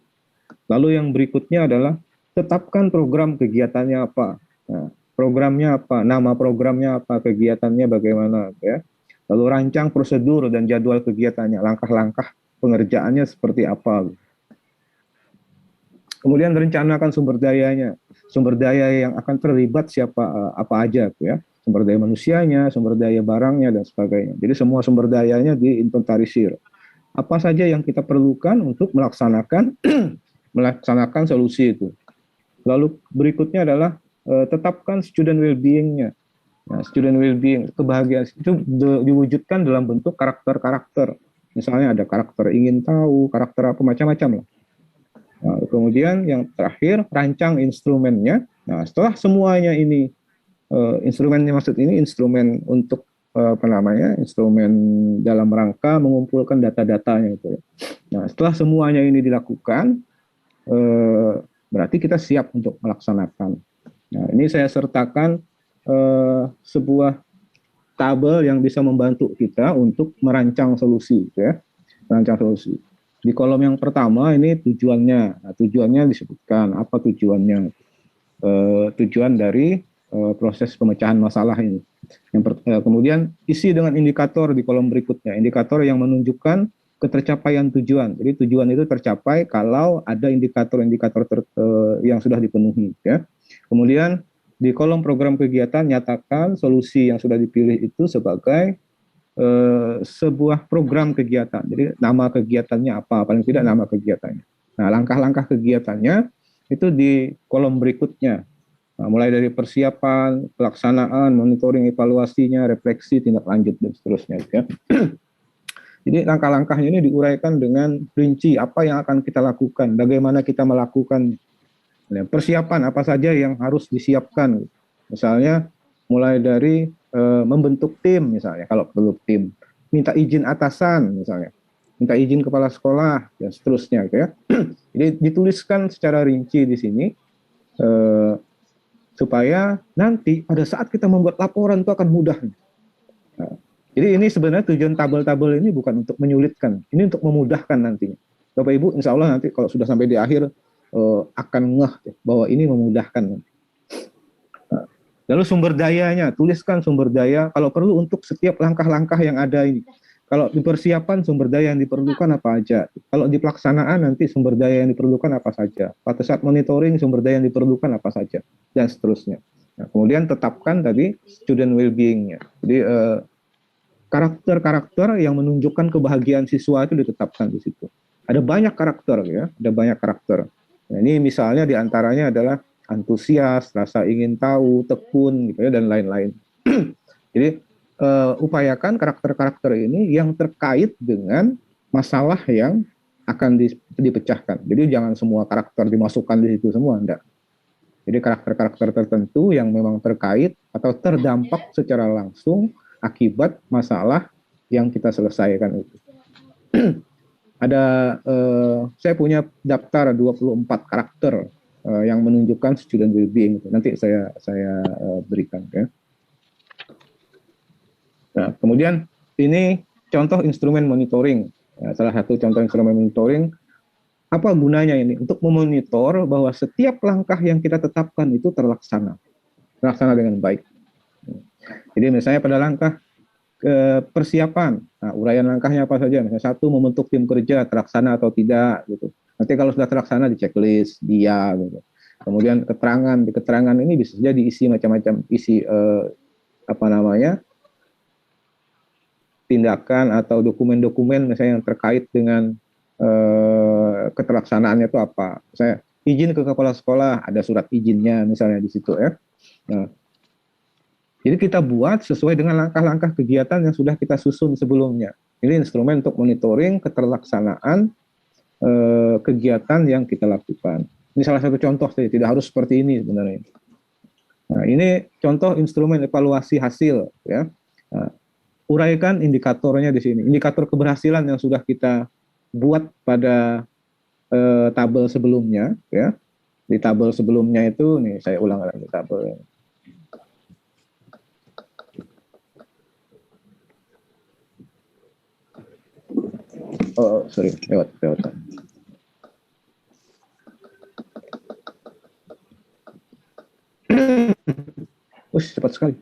Lalu yang berikutnya adalah tetapkan program kegiatannya apa. Nah, programnya apa, nama programnya apa, kegiatannya bagaimana, ya. Lalu rancang prosedur dan jadwal kegiatannya, langkah-langkah pengerjaannya seperti apa. Kemudian rencanakan sumber dayanya, sumber daya yang akan terlibat siapa apa aja, ya. Sumber daya manusianya, sumber daya barangnya dan sebagainya. Jadi semua sumber dayanya diinventarisir. Apa saja yang kita perlukan untuk melaksanakan solusi itu. Lalu berikutnya adalah tetapkan student well-being-nya. Nah, student well-being, kebahagiaan itu diwujudkan dalam bentuk karakter-karakter. Misalnya ada karakter ingin tahu, karakter apa, macam-macam lah. Nah, kemudian yang terakhir, rancang instrumennya. Nah, setelah semuanya ini, instrumennya maksud ini instrumen untuk instrumen dalam rangka mengumpulkan data-datanya itu. Nah, setelah semuanya ini dilakukan, berarti kita siap untuk melaksanakan. Nah, ini saya sertakan sebuah tabel yang bisa membantu kita untuk merancang solusi, ya, merancang solusi. Di kolom yang pertama ini tujuannya. Nah, tujuannya disebutkan apa tujuannya, tujuan dari proses pemecahan masalah ini. Kemudian isi dengan indikator di kolom berikutnya, indikator yang menunjukkan ketercapaian tujuan. Jadi tujuan itu tercapai kalau ada indikator-indikator yang sudah dipenuhi, ya. Kemudian di kolom program kegiatan nyatakan solusi yang sudah dipilih itu sebagai sebuah program kegiatan. Jadi nama kegiatannya apa, paling tidak nama kegiatannya. Nah, langkah-langkah kegiatannya itu di kolom berikutnya. Nah, mulai dari persiapan, pelaksanaan, monitoring, evaluasinya, refleksi, tindak lanjut dan seterusnya, ya. Jadi langkah-langkahnya ini diuraikan dengan rinci apa yang akan kita lakukan, bagaimana kita melakukan. Persiapan apa saja yang harus disiapkan. Misalnya mulai dari membentuk tim misalnya, kalau perlu tim, minta izin atasan misalnya, minta izin kepala sekolah, dan seterusnya, gitu ya. Jadi dituliskan secara rinci di sini, supaya nanti pada saat kita membuat laporan itu akan mudah. Nah, jadi ini sebenarnya tujuan tabel-tabel ini bukan untuk menyulitkan, ini untuk memudahkan nantinya. Bapak Ibu, insya Allah nanti kalau sudah sampai di akhir akan ngeh bahwa ini memudahkan. Nah, lalu sumber dayanya, tuliskan sumber daya kalau perlu untuk setiap langkah-langkah yang ada ini. Kalau di persiapan sumber daya yang diperlukan apa aja. Kalau di pelaksanaan nanti sumber daya yang diperlukan apa saja. Pada saat monitoring sumber daya yang diperlukan apa saja, dan seterusnya. Nah, kemudian tetapkan tadi student well-being-nya. Jadi karakter-karakter yang menunjukkan kebahagiaan siswa itu ditetapkan di situ. Ada banyak karakter ya, ada banyak karakter. Nah, ini misalnya diantaranya adalah antusias, rasa ingin tahu, tekun, gitu ya, dan lain-lain. Jadi upayakan karakter-karakter ini yang terkait dengan masalah yang akan dipecahkan. Jadi jangan semua karakter dimasukkan di situ semua, enggak. Jadi karakter-karakter tertentu yang memang terkait atau terdampak secara langsung akibat masalah yang kita selesaikan itu. Ada saya punya daftar 24 karakter yang menunjukkan student well-being. Nanti saya berikan ya. Nah, kemudian ini contoh instrumen monitoring. Ya, salah satu contoh instrumen monitoring, apa gunanya ini? Untuk memonitor bahwa setiap langkah yang kita tetapkan itu terlaksana dengan baik. Jadi misalnya pada langkah persiapan, nah, uraian langkahnya apa saja? Misalnya satu, membentuk tim kerja terlaksana atau tidak, gitu. Nanti kalau sudah terlaksana di checklist dia, gitu. Kemudian di keterangan ini bisa saja diisi macam-macam, isi tindakan atau dokumen-dokumen misalnya yang terkait dengan keterlaksanaannya itu apa. Saya izin ke kepala sekolah, ada surat izinnya misalnya di situ ya. Nah, jadi kita buat sesuai dengan langkah-langkah kegiatan yang sudah kita susun sebelumnya. Ini instrumen untuk monitoring keterlaksanaan kegiatan yang kita lakukan. Ini salah satu contoh, tidak harus seperti ini sebenarnya. Nah, ini contoh instrumen evaluasi hasil ya. Nah, uraikan indikatornya di sini. Indikator keberhasilan yang sudah kita buat pada tabel sebelumnya, ya. Di tabel sebelumnya itu, nih saya ulang lagi tabelnya. Oh, sorry, lewat. Cepat sekali.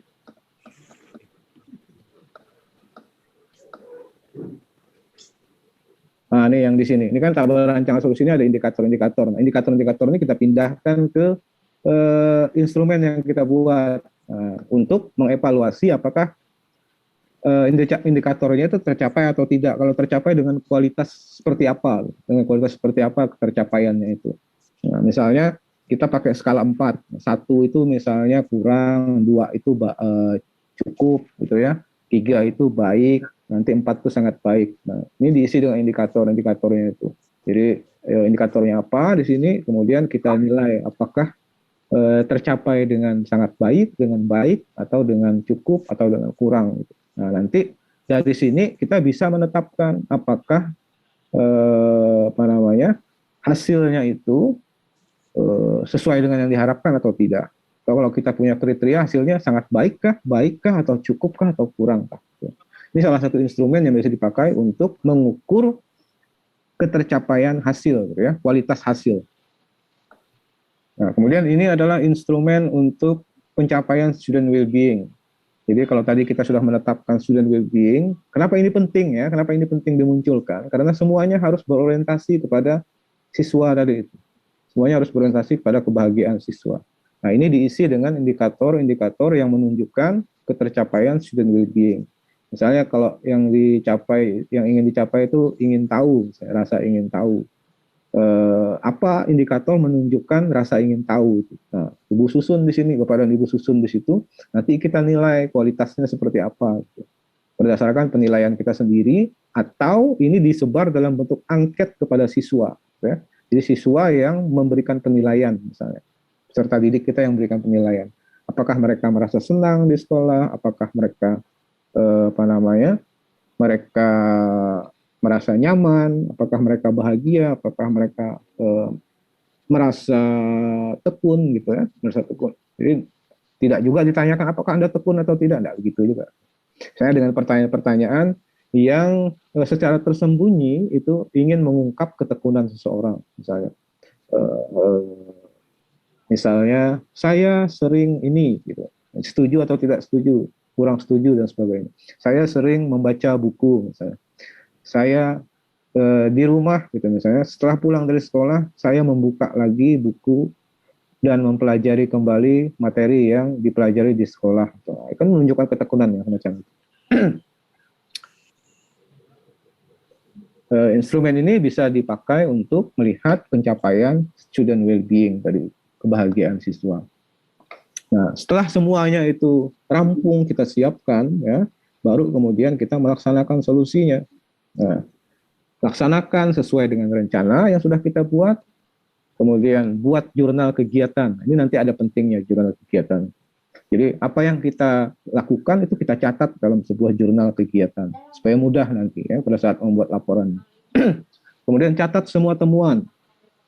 Nah, ini yang di sini. Ini kan tabel rancangan solusi ini ada indikator-indikator. Nah, indikator-indikator ini kita pindahkan ke instrumen yang kita buat untuk mengevaluasi apakah indikatornya itu tercapai atau tidak. Kalau tercapai dengan kualitas seperti apa? Dengan kualitas seperti apa tercapaiannya itu. Nah, misalnya kita pakai skala 4. 1 itu misalnya kurang, 2 itu cukup gitu ya. 3 itu baik, nanti 4 itu sangat baik. Nah, ini diisi dengan indikator-indikatornya itu. Jadi indikatornya apa di sini, kemudian kita nilai apakah tercapai dengan sangat baik, dengan baik, atau dengan cukup, atau dengan kurang. Gitu. Nah, nanti dari sini kita bisa menetapkan apakah hasilnya itu sesuai dengan yang diharapkan atau tidak. Kalau kita punya kriteria hasilnya sangat baikkah, atau cukupkah, atau kurangkah. Ini salah satu instrumen yang bisa dipakai untuk mengukur ketercapaian hasil, gitu ya, kualitas hasil. Nah, kemudian ini adalah instrumen untuk pencapaian student well-being. Jadi kalau tadi kita sudah menetapkan student well-being, kenapa ini penting ya? Kenapa ini penting dimunculkan? Karena semuanya harus berorientasi kepada siswa tadi itu. Semuanya harus berorientasi pada kebahagiaan siswa. Nah, ini diisi dengan indikator-indikator yang menunjukkan ketercapaian student well-being. Misalnya kalau yang ingin dicapai itu ingin tahu, saya rasa ingin tahu. Apa indikator menunjukkan rasa ingin tahu itu. Nah, Ibu susun di sini, kepada Ibu susun di situ, nanti kita nilai kualitasnya seperti apa. Gitu. Berdasarkan penilaian kita sendiri, atau ini disebar dalam bentuk angket kepada siswa. Ya. Jadi siswa yang memberikan penilaian misalnya. Peserta didik kita yang memberikan penilaian. Apakah mereka merasa senang di sekolah, apakah mereka mereka merasa nyaman, apakah mereka bahagia, apakah mereka merasa tekun gitu ya, merasa tekun. Jadi tidak juga ditanyakan apakah Anda tekun atau tidak, enggak begitu juga. Saya dengan pertanyaan-pertanyaan yang secara tersembunyi itu ingin mengungkap ketekunan seseorang, misalnya. Misalnya saya sering ini gitu, setuju atau tidak setuju, kurang setuju dan sebagainya. Saya sering membaca buku misalnya. Saya di rumah gitu misalnya, setelah pulang dari sekolah saya membuka lagi buku dan mempelajari kembali materi yang dipelajari di sekolah. Itu kan menunjukkan ketekunan ya semacam itu. Instrumen ini bisa dipakai untuk melihat pencapaian student well-being tadi, kebahagiaan siswa. Nah, setelah semuanya itu rampung kita siapkan, ya, baru kemudian kita melaksanakan solusinya. Nah, laksanakan sesuai dengan rencana yang sudah kita buat, kemudian buat jurnal kegiatan. Ini nanti ada pentingnya jurnal kegiatan. Jadi apa yang kita lakukan itu kita catat dalam sebuah jurnal kegiatan supaya mudah nanti ya pada saat membuat laporan. Kemudian catat semua temuan,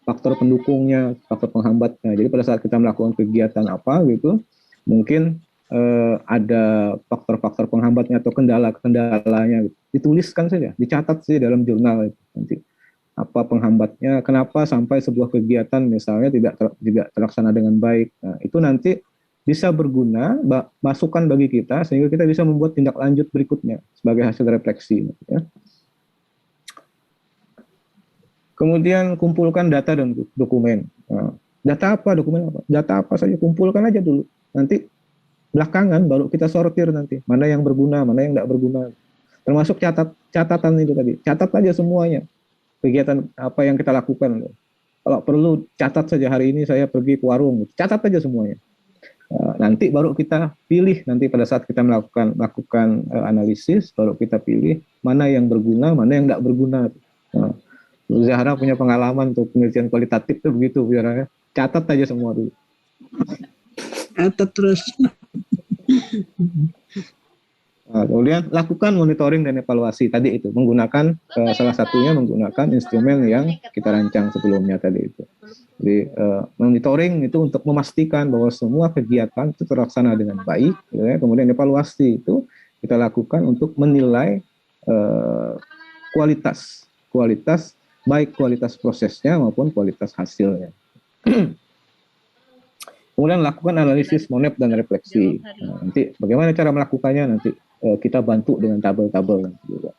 faktor pendukungnya, faktor penghambatnya. Jadi pada saat kita melakukan kegiatan apa gitu, mungkin ada faktor-faktor penghambatnya atau kendala-kendalanya. Gitu. Dituliskan saja, dicatat saja dalam jurnal itu nanti. Apa penghambatnya, kenapa sampai sebuah kegiatan misalnya tidak terlaksana dengan baik. Nah, itu nanti bisa berguna, masukan bagi kita, sehingga kita bisa membuat tindak lanjut berikutnya sebagai hasil refleksi. Ya. Kemudian kumpulkan data dan dokumen. Nah, data apa, dokumen apa? Data apa saja, kumpulkan aja dulu. Nanti belakangan baru kita sortir nanti, mana yang berguna, mana yang tidak berguna. Termasuk catatan itu tadi, catat aja semuanya. Kegiatan apa yang kita lakukan. Kalau perlu catat saja, hari ini saya pergi ke warung, catat aja semuanya. Nanti baru kita pilih, nanti pada saat kita melakukan analisis, baru kita pilih mana yang berguna, mana yang tidak berguna. Zahra punya pengalaman untuk penelitian kualitatif itu begitu, biar catat aja semua dulu. Catat terus. Nah, kemudian lakukan monitoring dan evaluasi tadi itu menggunakan salah satunya menggunakan instrumen yang kita rancang sebelumnya tadi itu. Jadi monitoring itu untuk memastikan bahwa semua kegiatan itu terlaksana dengan baik, ya. Kemudian evaluasi itu kita lakukan untuk menilai kualitas baik kualitas prosesnya maupun kualitas hasilnya. Kemudian lakukan analisis monep dan refleksi. Nah, nanti bagaimana cara melakukannya nanti kita bantu dengan tabel-tabel juga.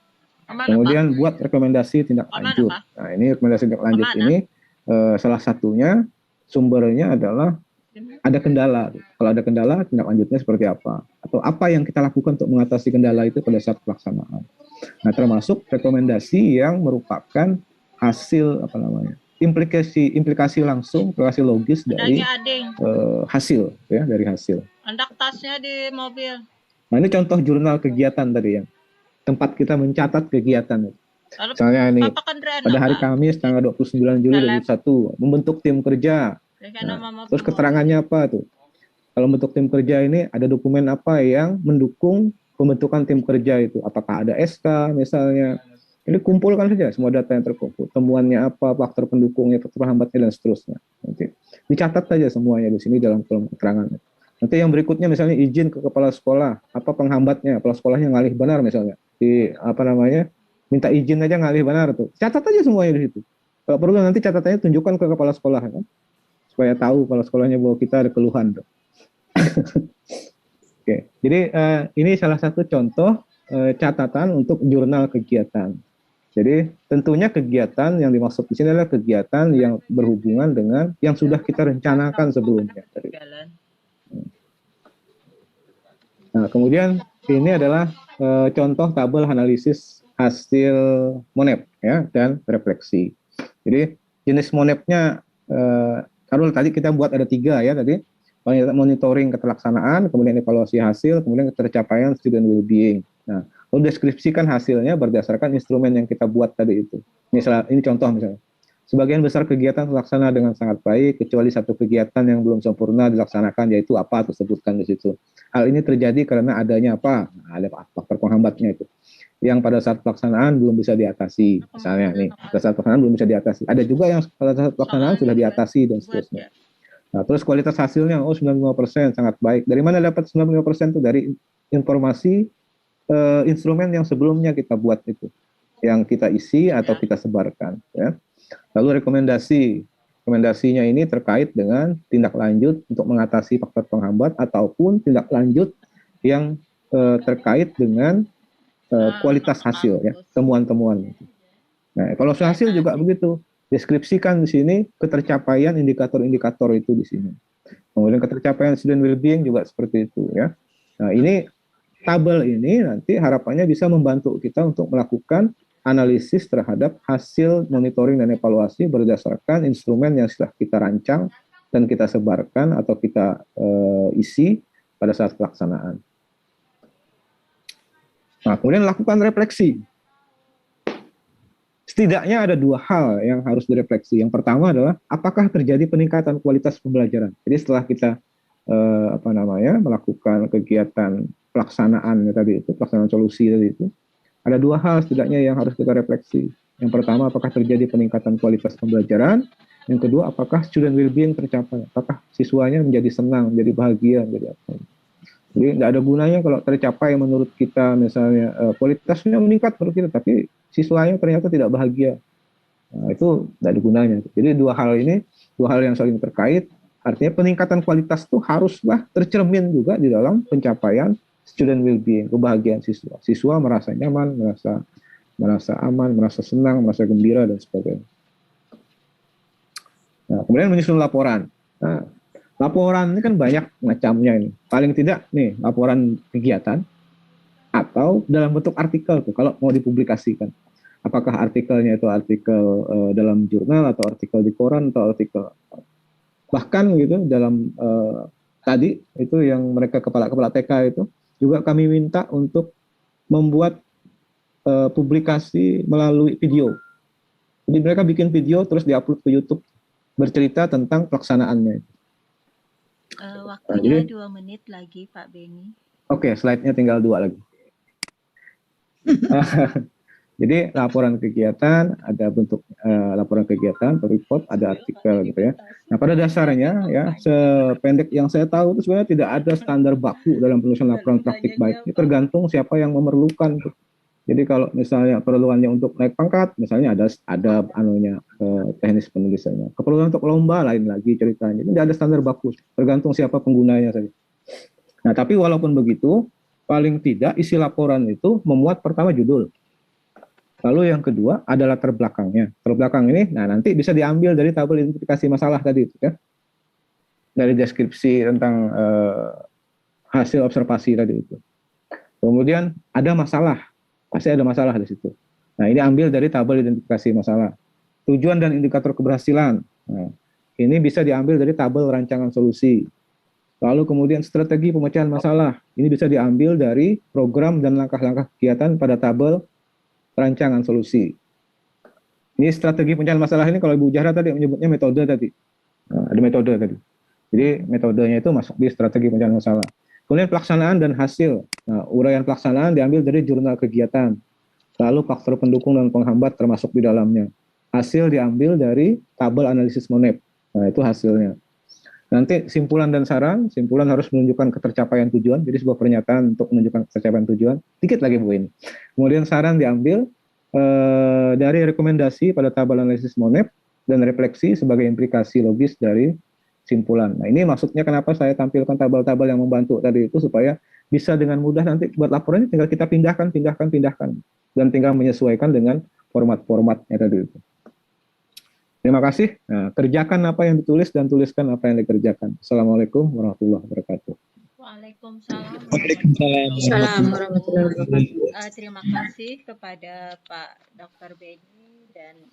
Kemudian buat rekomendasi tindak lanjut. Nah, ini rekomendasi tindak lanjut ini salah satunya sumbernya adalah ada kendala. Kalau ada kendala, tindak lanjutnya seperti apa? Atau apa yang kita lakukan untuk mengatasi kendala itu pada saat pelaksanaan. Nah, termasuk rekomendasi yang merupakan hasil implikasi langsung, implikasi logis dari hasil, ya, dari hasil. Andak tasnya di mobil. Nah, ini contoh jurnal kegiatan tadi yang tempat kita mencatat kegiatan. Misalnya ini pada hari Kamis tanggal 29 Juli 2021 membentuk tim kerja. Nah, terus keterangannya apa tuh? Kalau bentuk tim kerja ini ada dokumen apa yang mendukung pembentukan tim kerja itu? Apakah ada SK misalnya? Ini kumpulkan saja semua data yang terkumpul. Temuannya apa, faktor pendukungnya, faktor hambatnya, dan seterusnya. Nanti dicatat saja semuanya di sini dalam kolom keterangan. Nanti yang berikutnya misalnya izin ke kepala sekolah, apa penghambatnya, kepala sekolahnya ngalih benar misalnya. Minta izin aja ngalih benar tuh. Catat aja semuanya di situ. Kalau perlu nanti catatannya tunjukkan ke kepala sekolah kan. Supaya tahu kepala sekolahnya bahwa kita ada keluhan tuh. Oke. Jadi ini salah satu contoh catatan untuk jurnal kegiatan. Jadi tentunya kegiatan yang dimaksud di sini adalah kegiatan yang berhubungan dengan yang sudah kita rencanakan sebelumnya. Nah, kemudian ini adalah contoh tabel analisis hasil monep ya dan refleksi. Jadi jenis monepnya kalau tadi kita buat ada 3 ya tadi, monitoring keterlaksanaan, kemudian evaluasi hasil, kemudian ketercapaian student well-being. Nah, lalu deskripsikan hasilnya berdasarkan instrumen yang kita buat tadi itu. Ini contoh misalnya. Sebagian besar kegiatan terlaksana dengan sangat baik, kecuali satu kegiatan yang belum sempurna dilaksanakan, yaitu apa tersebutkan di situ. Hal ini terjadi karena adanya apa? Nah, ada faktor penghambatnya itu. yang pada saat pelaksanaan belum bisa diatasi, misalnya nih, pada saat pelaksanaan belum bisa diatasi. Ada juga yang pada saat pelaksanaan sudah diatasi dan seterusnya. Nah, terus kualitas hasilnya, 95% sangat baik. Dari mana dapat 95% itu? Dari informasi instrumen yang sebelumnya kita buat itu, yang kita isi atau kita sebarkan. Ya. Lalu rekomendasinya ini terkait dengan tindak lanjut untuk mengatasi faktor penghambat ataupun tindak lanjut yang terkait dengan kualitas hasil, ya, temuan-temuan. Nah, evaluasi hasil juga begitu. Deskripsikan di sini ketercapaian indikator-indikator itu di sini. Kemudian ketercapaian student well-being juga seperti itu, ya. Nah, ini tabel ini nanti harapannya bisa membantu kita untuk melakukan analisis terhadap hasil monitoring dan evaluasi berdasarkan instrumen yang sudah kita rancang dan kita sebarkan atau kita isi pada saat pelaksanaan. Nah, kemudian lakukan refleksi. Setidaknya ada dua hal yang harus direfleksi. Yang pertama adalah apakah terjadi peningkatan kualitas pembelajaran. Jadi setelah kita melakukan kegiatan pelaksanaan tadi itu, pelaksanaan solusi tadi itu, ada dua hal setidaknya yang harus kita refleksi. Yang pertama, apakah terjadi peningkatan kualitas pembelajaran? Yang kedua, apakah student well-being tercapai? Apakah siswanya menjadi senang, menjadi bahagia, menjadi apa? Jadi tidak ada gunanya kalau tercapai menurut kita misalnya kualitasnya meningkat menurut kita, tapi siswanya ternyata tidak bahagia. Nah, itu tidak ada gunanya. Jadi dua hal ini, dua hal yang saling terkait. Artinya peningkatan kualitas itu haruslah tercermin juga di dalam pencapaian student well-being, kebahagiaan siswa. Siswa merasa nyaman, merasa aman, merasa senang, merasa gembira dan sebagainya. Nah, kemudian menyusun laporan. Nah, laporan ini kan banyak macamnya ini. Paling tidak nih laporan kegiatan atau dalam bentuk artikel tuh kalau mau dipublikasikan. Apakah artikelnya itu artikel dalam jurnal atau artikel di koran atau artikel bahkan gitu dalam tadi itu yang mereka kepala-kepala TK itu juga kami minta untuk membuat publikasi melalui video. Jadi mereka bikin video terus diupload ke YouTube bercerita tentang pelaksanaannya. Waktunya 2 menit lagi, Pak Beni. Oke, slide-nya tinggal 2 lagi. Jadi laporan kegiatan, ada bentuk laporan kegiatan, report, ada artikel gitu ya. Nah pada dasarnya ya, sependek yang saya tahu itu sebenarnya tidak ada standar baku dalam penulisan laporan praktik baik. Ini tergantung siapa yang memerlukan. Jadi kalau misalnya perluannya untuk naik pangkat, misalnya ada teknis penulisannya. Keperluan untuk lomba lain lagi ceritanya. Ini tidak ada standar baku, tergantung siapa penggunanya saja. Nah tapi walaupun begitu, paling tidak isi laporan itu memuat pertama judul. Lalu yang kedua ada latar belakangnya. Latar belakang ini, nah nanti bisa diambil dari tabel identifikasi masalah tadi itu ya, dari deskripsi tentang hasil observasi tadi itu. Kemudian ada masalah, pasti ada masalah di situ. Nah ini ambil dari tabel identifikasi masalah. Tujuan dan indikator keberhasilan. Nah, ini bisa diambil dari tabel rancangan solusi. Lalu kemudian strategi pemecahan masalah. Ini bisa diambil dari program dan langkah-langkah kegiatan pada tabel rancangan solusi. Ini strategi pemecahan masalah ini kalau Ibu Zahra tadi menyebutnya metode tadi. Nah, ada metode tadi. Jadi metodenya itu masuk di strategi pemecahan masalah. Kemudian pelaksanaan dan hasil. Nah, uraian pelaksanaan diambil dari jurnal kegiatan. Lalu faktor pendukung dan penghambat termasuk di dalamnya. Hasil diambil dari tabel analisis MONEP. Nah, itu hasilnya. Nanti simpulan dan saran, simpulan harus menunjukkan ketercapaian tujuan, jadi sebuah pernyataan untuk menunjukkan ketercapaian tujuan. Dikit lagi Bu ini. Kemudian saran diambil dari rekomendasi pada tabel analisis MONEP dan refleksi sebagai implikasi logis dari simpulan. Nah ini maksudnya kenapa saya tampilkan tabel-tabel yang membantu tadi itu supaya bisa dengan mudah nanti buat laporannya tinggal kita pindahkan dan tinggal menyesuaikan dengan format-formatnya tadi itu. Terima kasih. Nah, kerjakan apa yang ditulis dan tuliskan apa yang dikerjakan. Assalamualaikum warahmatullahi wabarakatuh. Waalaikumsalam. warahmatullahi wabarakatuh. Terima kasih kepada Pak Dr. Beni dan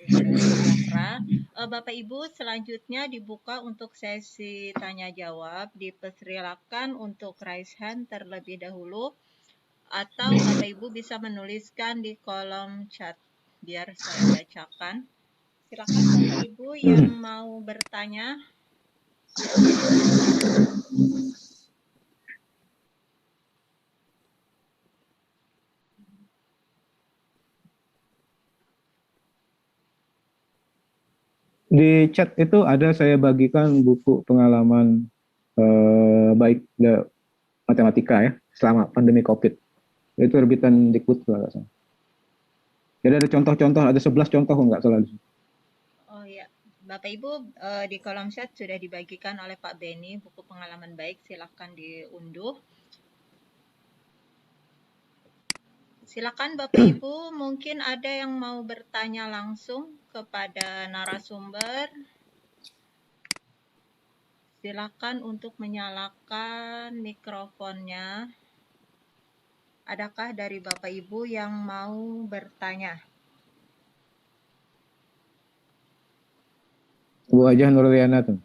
Zahra. Bapak Ibu, selanjutnya dibuka untuk sesi tanya jawab. Dipersilakan untuk raise hand terlebih dahulu atau Bapak Ibu bisa menuliskan di kolom chat biar saya bacakan. Silakan Bapak Ibu yang mau bertanya. Di chat itu ada saya bagikan buku pengalaman baik matematika ya selama pandemi COVID. Itu terbitan Dikbud kalau nggak salah. Jadi ada contoh-contoh, ada 11 contoh kalau nggak salah. Oh ya, Bapak Ibu, di kolom chat sudah dibagikan oleh Pak Beni buku pengalaman baik, silahkan diunduh. Silakan Bapak Ibu, mungkin ada yang mau bertanya langsung kepada narasumber. Silakan untuk menyalakan mikrofonnya. Adakah dari Bapak Ibu yang mau bertanya? Bu Hajah Nurliana tuh.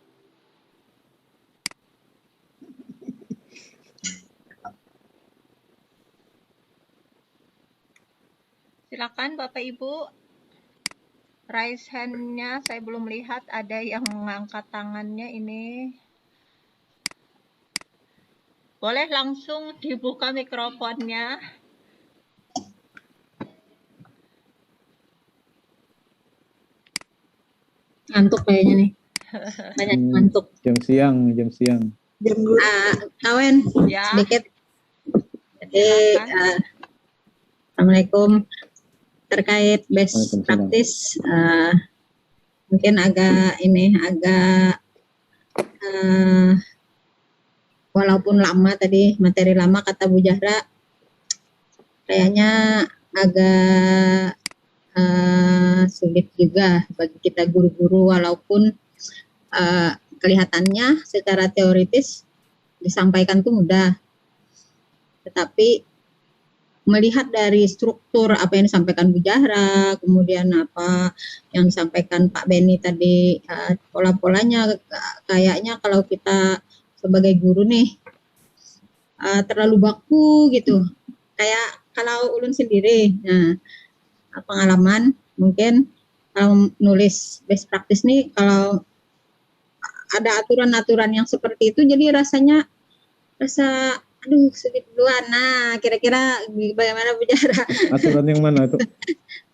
Silakan Bapak Ibu. Raise hand-nya saya belum lihat ada yang mengangkat tangannya ini. Boleh langsung dibuka mikrofonnya. Ngantuk kayaknya nih. Banyak ngantuk. Jam siang. Jam guru. Kawan, Ya, sedikit. Jadi, silakan. Assalamualaikum. Terkait best Waalaikumsalam. practice, mungkin agak walaupun lama tadi, materi lama kata Bu Jahra, kayaknya agak sulit juga bagi kita guru-guru, walaupun kelihatannya secara teoritis disampaikan tuh mudah, tetapi melihat dari struktur apa yang disampaikan Bu Jahra, kemudian apa yang disampaikan Pak Beni tadi, pola-polanya kayaknya kalau kita sebagai guru nih terlalu baku gitu. Kayak kalau ulun sendiri, nah pengalaman mungkin kalau nulis best practice nih, kalau ada aturan-aturan yang seperti itu, jadi rasa aduh sulit duluan. Nah, kira-kira bagaimana Bu Jahra? Aturan yang mana itu?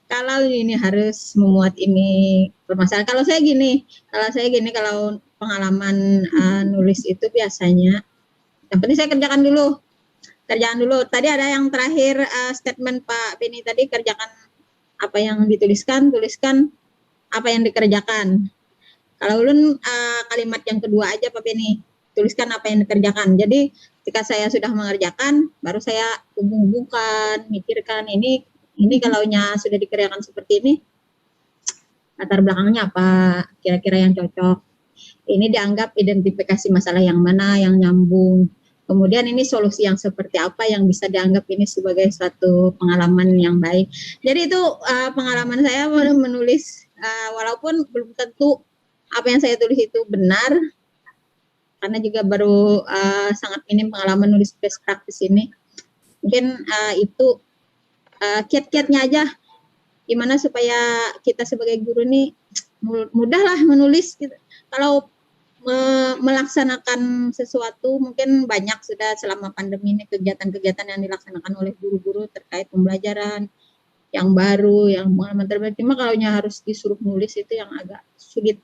Kalau ini harus memuat ini permasalahan. Kalau saya gini, kalau pengalaman nulis itu biasanya yang penting saya kerjakan dulu. Tadi ada yang terakhir statement Pak Beni tadi, kerjakan apa yang tuliskan apa yang dikerjakan. Kalau ulun kalimat yang kedua aja Pak Beni, tuliskan apa yang dikerjakan. Jadi ketika saya sudah mengerjakan, baru saya hubung-hubungkan, mikirkan ini kalaunya sudah dikerjakan seperti ini, latar belakangnya apa, kira-kira yang cocok. Ini dianggap identifikasi masalah yang mana yang nyambung. Kemudian ini solusi yang seperti apa yang bisa dianggap ini sebagai suatu pengalaman yang baik. Jadi itu pengalaman saya menulis, walaupun belum tentu apa yang saya tulis itu benar, karena juga baru sangat minim pengalaman nulis best practice ini. Mungkin itu kiat-kiatnya aja, gimana supaya kita sebagai guru nih mudahlah menulis gitu. Kalau melaksanakan sesuatu, mungkin banyak sudah selama pandemi ini kegiatan-kegiatan yang dilaksanakan oleh guru-guru terkait pembelajaran yang baru, yang pengalaman terbaik. Cuma kalau harus disuruh nulis itu yang agak sulit.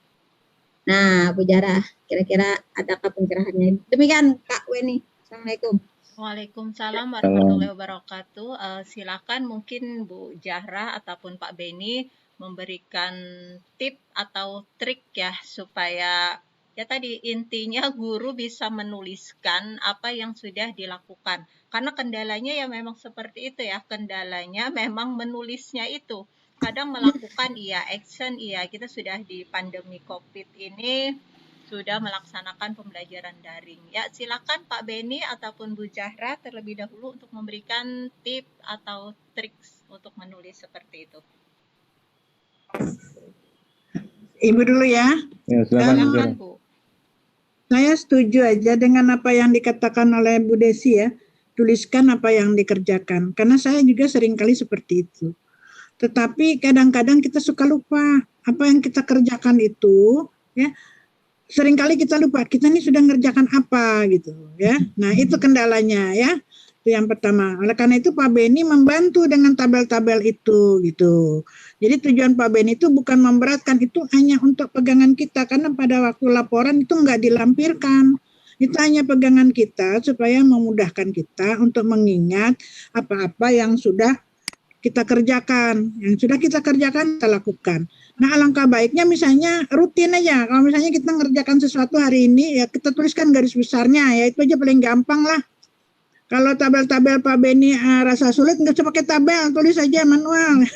Nah, Bu Jahra, kira-kira adakah pencerahannya? Demikian Kak Weni. Assalamualaikum. Waalaikumsalam warahmatullahi wabarakatuh. Silakan mungkin Bu Jahra ataupun Pak Beni memberikan tip atau trik ya, supaya ya tadi intinya guru bisa menuliskan apa yang sudah dilakukan. Karena kendalanya ya memang seperti itu ya, kendalanya memang menulisnya itu. Kadang melakukan iya, action iya, kita sudah di pandemi COVID ini sudah melaksanakan pembelajaran daring. Ya, silakan Pak Beni ataupun Bu Jahra terlebih dahulu untuk memberikan tip atau trik untuk menulis seperti itu. Ibu dulu ya. Ya, Silakan Bu. Saya setuju aja dengan apa yang dikatakan oleh Bu Desi ya. Tuliskan apa yang dikerjakan. Karena saya juga seringkali seperti itu. Tetapi kadang-kadang kita suka lupa apa yang kita kerjakan itu, ya. Seringkali kita lupa kita ini sudah ngerjakan apa gitu, ya. Nah, itu kendalanya ya. Itu yang pertama. Oleh karena itu Pak Beni membantu dengan tabel-tabel itu gitu. Jadi tujuan Pak Beni itu bukan memberatkan, itu hanya untuk pegangan kita karena pada waktu laporan itu nggak dilampirkan. Itu hanya pegangan kita supaya memudahkan kita untuk mengingat apa-apa yang sudah kita kerjakan. Yang sudah kita kerjakan, kita lakukan. Nah, alangkah baiknya misalnya rutin aja. Kalau misalnya kita ngerjakan sesuatu hari ini, ya kita tuliskan garis besarnya. Ya itu aja paling gampang lah. Kalau tabel-tabel Pak Beni rasa sulit, nggak usah pakai tabel, tulis aja manual.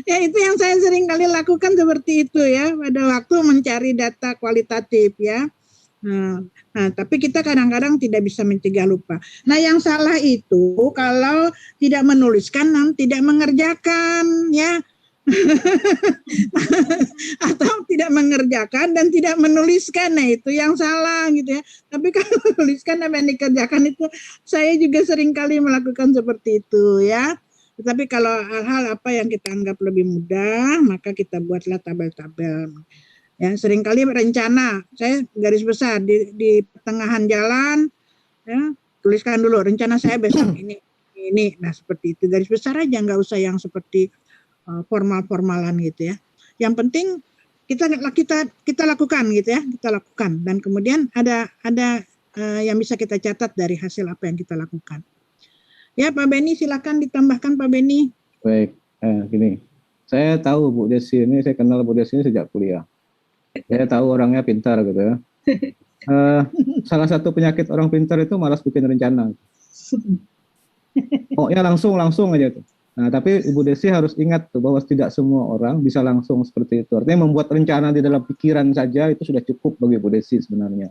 Ya itu yang saya sering kali lakukan seperti itu ya, pada waktu mencari data kualitatif ya. Nah, tapi kita kadang-kadang tidak bisa mencegah lupa. Nah, yang salah itu kalau tidak menuliskan dan tidak mengerjakan ya. Atau tidak mengerjakan dan tidak menuliskan, nah itu yang salah gitu ya. Tapi kalau menuliskan dan dikerjakan itu saya juga sering kali melakukan seperti itu ya. Tetapi kalau hal-hal apa yang kita anggap lebih mudah, maka kita buatlah tabel-tabel. Ya, seringkali rencana, saya garis besar di pertengahan jalan, ya, tuliskan dulu rencana saya besok ini. Nah seperti itu, garis besar aja, nggak usah yang seperti formal-formalan gitu ya. Yang penting kita lakukan gitu ya, kita lakukan dan kemudian ada yang bisa kita catat dari hasil apa yang kita lakukan. Ya Pak Beni, silakan ditambahkan Pak Beni. Baik, gini, saya tahu Bu Desi ini, saya kenal Bu Desi ini sejak kuliah. Saya tahu orangnya pintar gitu ya. Salah satu penyakit orang pintar itu malas bikin rencana. Pokoknya langsung aja tuh. Nah, tapi Ibu Desi harus ingat tuh bahwa tidak semua orang bisa langsung seperti itu. Artinya membuat rencana di dalam pikiran saja itu sudah cukup bagi Ibu Desi sebenarnya.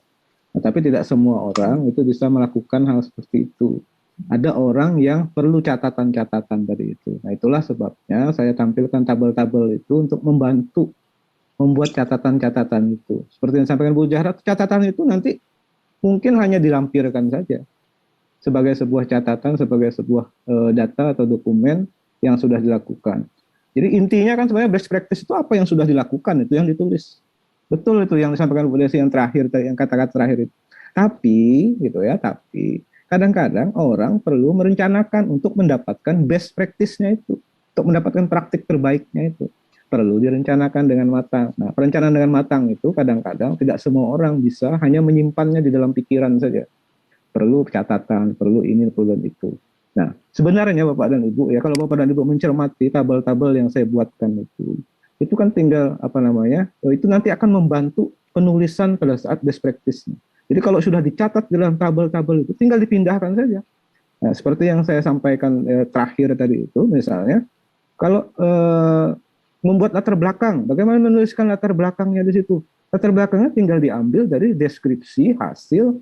Nah, tapi tidak semua orang itu bisa melakukan hal seperti itu. Ada orang yang perlu catatan-catatan dari itu. Nah, itulah sebabnya saya tampilkan tabel-tabel itu untuk membantu membuat catatan-catatan itu. Seperti yang disampaikan Bu Zahra, catatan itu nanti mungkin hanya dilampirkan saja sebagai sebuah catatan, sebagai sebuah data atau dokumen yang sudah dilakukan. Jadi intinya kan sebenarnya best practice itu apa yang sudah dilakukan, itu yang ditulis. Betul itu yang disampaikan Bu Desi yang terakhir, yang kata-kata terakhir itu. Tapi gitu ya, tapi kadang-kadang orang perlu merencanakan untuk mendapatkan best practice-nya itu, untuk mendapatkan praktik terbaiknya itu. Perlu direncanakan dengan matang. Nah, perencanaan dengan matang itu kadang-kadang tidak semua orang bisa hanya menyimpannya di dalam pikiran saja. Perlu catatan, perlu ini, perlu itu. Nah, sebenarnya Bapak dan Ibu ya, kalau Bapak dan Ibu mencermati tabel-tabel yang saya buatkan itu kan tinggal itu nanti akan membantu penulisan pada saat best practice-nya. Jadi kalau sudah dicatat dalam tabel-tabel itu tinggal dipindahkan saja. Nah, seperti yang saya sampaikan terakhir tadi itu, misalnya kalau membuat latar belakang, bagaimana menuliskan latar belakangnya di situ? Latar belakangnya tinggal diambil dari deskripsi hasil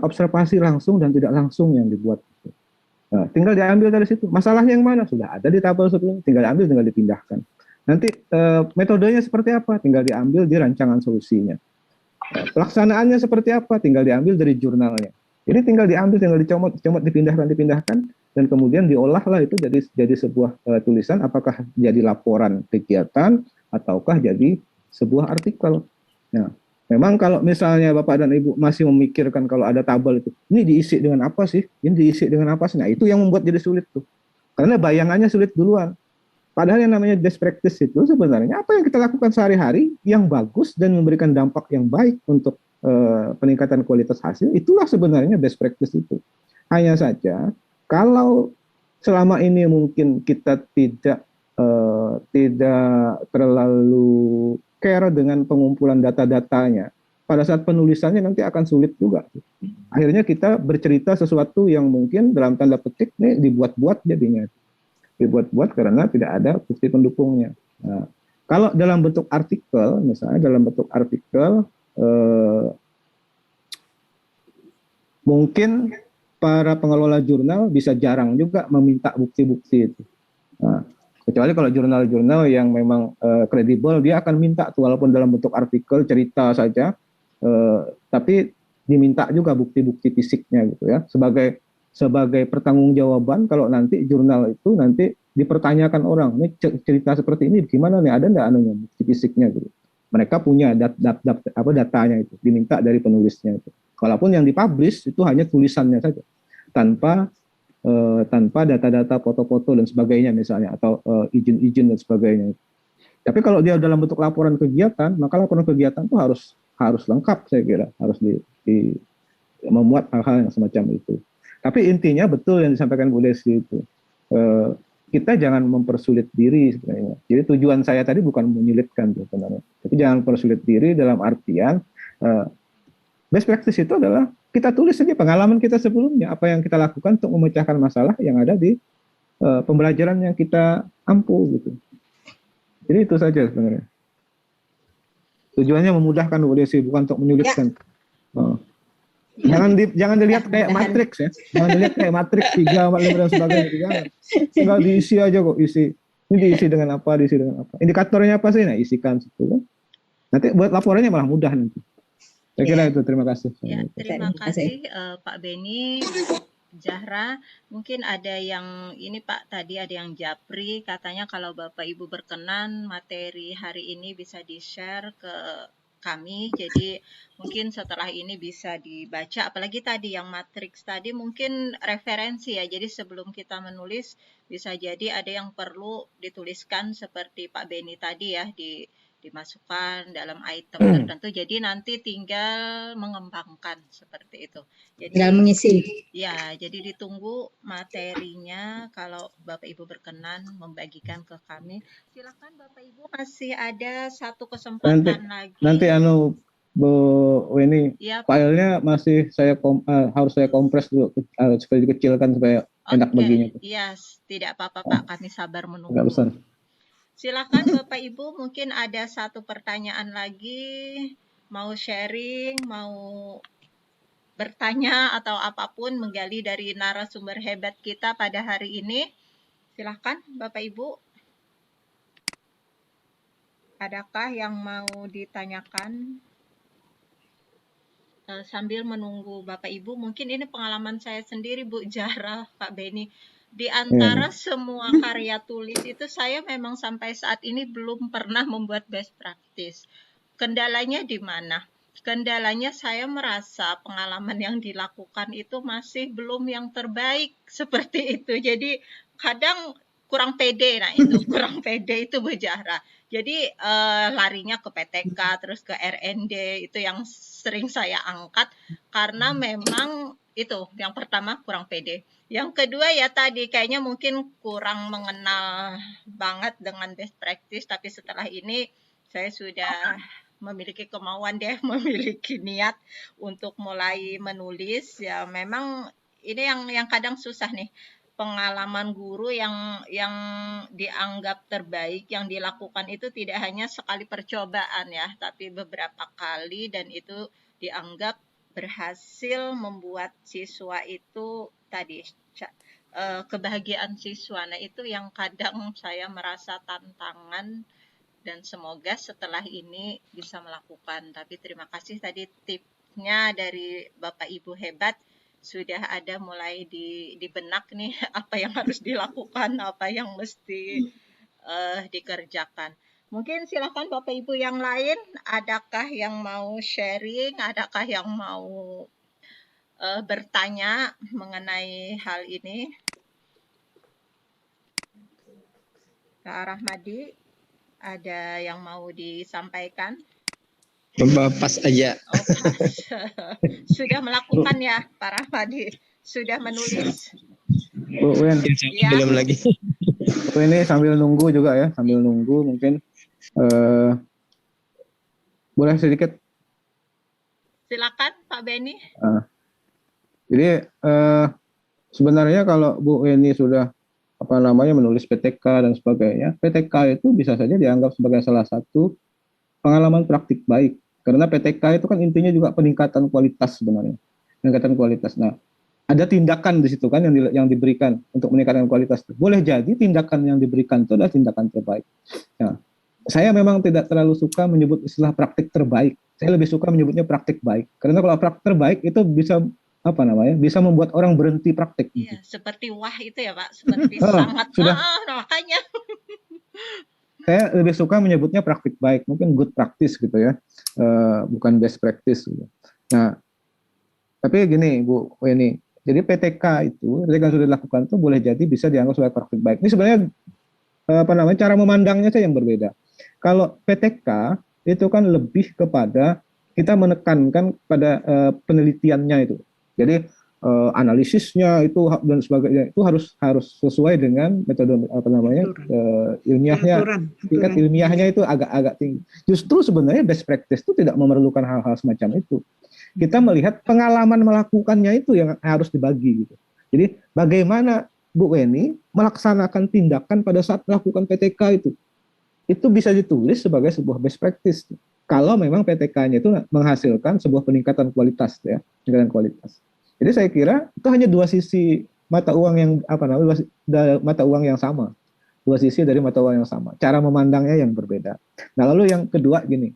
observasi langsung dan tidak langsung yang dibuat. Nah, tinggal diambil dari situ. Masalahnya yang mana? Sudah ada di tabel sebelumnya, tinggal diambil, tinggal dipindahkan. Nanti metodenya seperti apa? Tinggal diambil di rancangan solusinya. Pelaksanaannya seperti apa? Tinggal diambil dari jurnalnya. Jadi tinggal diambil, tinggal dicomot, dipindahkan, dan kemudian diolahlah itu jadi sebuah tulisan. Apakah jadi laporan kegiatan ataukah jadi sebuah artikel? Nah, memang kalau misalnya Bapak dan Ibu masih memikirkan kalau ada tabel itu, ini diisi dengan apa sih? Ini diisi dengan apa sih? Nah, itu yang membuat jadi sulit tuh. Karena bayangannya sulit duluan. Padahal yang namanya best practice itu sebenarnya apa yang kita lakukan sehari-hari yang bagus dan memberikan dampak yang baik untuk peningkatan kualitas hasil, itulah sebenarnya best practice itu. Hanya saja kalau selama ini mungkin kita tidak terlalu care dengan pengumpulan data-datanya, pada saat penulisannya nanti akan sulit juga. Akhirnya kita bercerita sesuatu yang mungkin dalam tanda petik nih dibuat-buat jadinya. Dibuat-buat karena tidak ada bukti pendukungnya. Nah, kalau dalam bentuk artikel, misalnya dalam bentuk artikel, mungkin para pengelola jurnal bisa jarang juga meminta bukti-bukti itu. Nah, kecuali kalau jurnal-jurnal yang memang kredibel, dia akan minta tuh, walaupun dalam bentuk artikel cerita saja, tapi diminta juga bukti-bukti fisiknya gitu ya, sebagai pertanggungjawaban kalau nanti jurnal itu nanti dipertanyakan orang, ini cerita seperti ini gimana nih, ada nggak anunya bukti fisiknya gitu. Mereka punya datanya itu, diminta dari penulisnya itu. Walaupun yang dipublish itu hanya tulisannya saja, tanpa data-data, foto-foto dan sebagainya misalnya, atau izin-izin dan sebagainya. Tapi kalau dia dalam bentuk laporan kegiatan, maka laporan kegiatan itu harus lengkap, saya kira, harus memuat hal-hal yang semacam itu. Tapi intinya betul yang disampaikan Bu Desi itu, kita jangan mempersulit diri sebenarnya. Jadi tujuan saya tadi bukan menyulitkan sebenarnya, tapi jangan mempersulit diri dalam artian best practice itu adalah kita tulis saja pengalaman kita sebelumnya, apa yang kita lakukan untuk memecahkan masalah yang ada di pembelajaran yang kita ampu gitu. Jadi itu saja sebenarnya. Tujuannya memudahkan Bu Desi, bukan untuk menyulitkan. Jangan dilihat kayak matriks ya. Jangan dilihat kayak matriks 3, 4, 5 dan sebagainya. Jangan. Tinggal diisi aja kok, isi. Ini diisi dengan apa, diisi dengan apa. Indikatornya apa sih? Nah, isikan situ kan. Nanti buat laporannya malah mudah nanti. Saya kira itu, terima kasih. Ya, terima kasih Pak Beni, Zahra. Mungkin ada yang ini Pak, tadi ada yang japri, katanya kalau Bapak Ibu berkenan materi hari ini bisa di-share ke kami, jadi mungkin setelah ini bisa dibaca, apalagi tadi yang matriks tadi mungkin referensi ya, jadi sebelum kita menulis bisa jadi ada yang perlu dituliskan seperti Pak Beni tadi ya, dimasukkan dalam item tertentu, jadi nanti tinggal mengembangkan seperti itu. Jadi tinggal mengisi. Ya, jadi ditunggu materinya kalau Bapak Ibu berkenan membagikan ke kami. Silakan Bapak Ibu, masih ada satu kesempatan lagi. Nanti Bu Weni, ya, filenya masih harus saya kompres dulu supaya dikecilkan supaya enak baginya. Iya, tidak apa-apa Pak, kami sabar menunggu. Enggak besar. Silakan Bapak Ibu, mungkin ada satu pertanyaan lagi, mau sharing, mau bertanya atau apapun, menggali dari narasumber hebat kita pada hari ini. Silakan Bapak Ibu. Adakah yang mau ditanyakan? Sambil menunggu Bapak Ibu, mungkin ini pengalaman saya sendiri Bu Zahra, Pak Beni. Di antara semua karya tulis itu saya memang sampai saat ini belum pernah membuat best practice. Kendalanya di mana? Kendalanya saya merasa pengalaman yang dilakukan itu masih belum yang terbaik seperti itu. Jadi kadang kurang pede, nah itu kurang pede itu Bu Zahra. Jadi larinya ke PTK terus ke RND, itu yang sering saya angkat karena memang itu yang pertama kurang pede. Yang kedua ya tadi kayaknya mungkin kurang mengenal banget dengan best practice, tapi setelah ini saya sudah memiliki kemauan deh, memiliki niat untuk mulai menulis. Ya memang ini yang kadang susah nih, pengalaman guru yang dianggap terbaik yang dilakukan itu tidak hanya sekali percobaan ya, tapi beberapa kali, dan itu dianggap berhasil membuat siswa itu tadi kebahagiaan siswa. Nah itu yang kadang saya merasa tantangan, dan semoga setelah ini bisa melakukan. Tapi terima kasih tadi tipsnya dari Bapak Ibu hebat, sudah ada mulai di benak nih apa yang harus dilakukan, apa yang mesti dikerjakan. Mungkin silakan Bapak Ibu yang lain, adakah yang mau sharing, adakah yang mau bertanya mengenai hal ini? Kak Rahmadi, ada yang mau disampaikan? Pas aja. Oh, pas. Sudah melakukan ya Pak Rahmadi, sudah menulis. Bu Wen, Ya. Belum lagi. Bu ini sambil nunggu juga ya, sambil nunggu mungkin boleh sedikit. Silakan Pak Beni. Jadi sebenarnya kalau Bu Weni sudah menulis PTK dan sebagainya, PTK itu bisa saja dianggap sebagai salah satu pengalaman praktik baik, karena PTK itu kan intinya juga peningkatan kualitas sebenarnya, peningkatan kualitas. Nah, ada tindakan di situ kan yang diberikan untuk meningkatkan kualitas. Boleh jadi tindakan yang diberikan itu adalah tindakan terbaik. Nah, saya memang tidak terlalu suka menyebut istilah praktik terbaik. Saya lebih suka menyebutnya praktik baik, karena kalau praktik terbaik itu bisa bisa membuat orang berhenti praktik. Iya, seperti wah itu ya Pak, seperti sangat sudah. Makanya. Saya lebih suka menyebutnya praktik baik, mungkin good practice gitu ya, bukan best practice. Gitu. Nah, Tapi gini Bu Weni, jadi PTK itu ketika sudah dilakukan itu boleh jadi bisa dianggap sebagai praktik baik. Ini sebenarnya cara memandangnya saja yang berbeda. Kalau PTK itu kan lebih kepada kita menekankan pada penelitiannya itu. Jadi analisisnya itu dan sebagainya itu harus sesuai dengan metode ilmiahnya. Tingkat ilmiahnya itu agak tinggi. Justru sebenarnya best practice itu tidak memerlukan hal-hal semacam itu. Kita melihat pengalaman melakukannya itu yang harus dibagi gitu. Jadi bagaimana Bu Weni melaksanakan tindakan pada saat melakukan PTK itu bisa ditulis sebagai sebuah best practice. Kalau memang PTK-nya itu menghasilkan sebuah peningkatan kualitas, ya, peningkatan kualitas. Jadi saya kira itu hanya dua sisi mata uang yang mata uang yang sama, dua sisi dari mata uang yang sama. Cara memandangnya yang berbeda. Nah lalu yang kedua gini,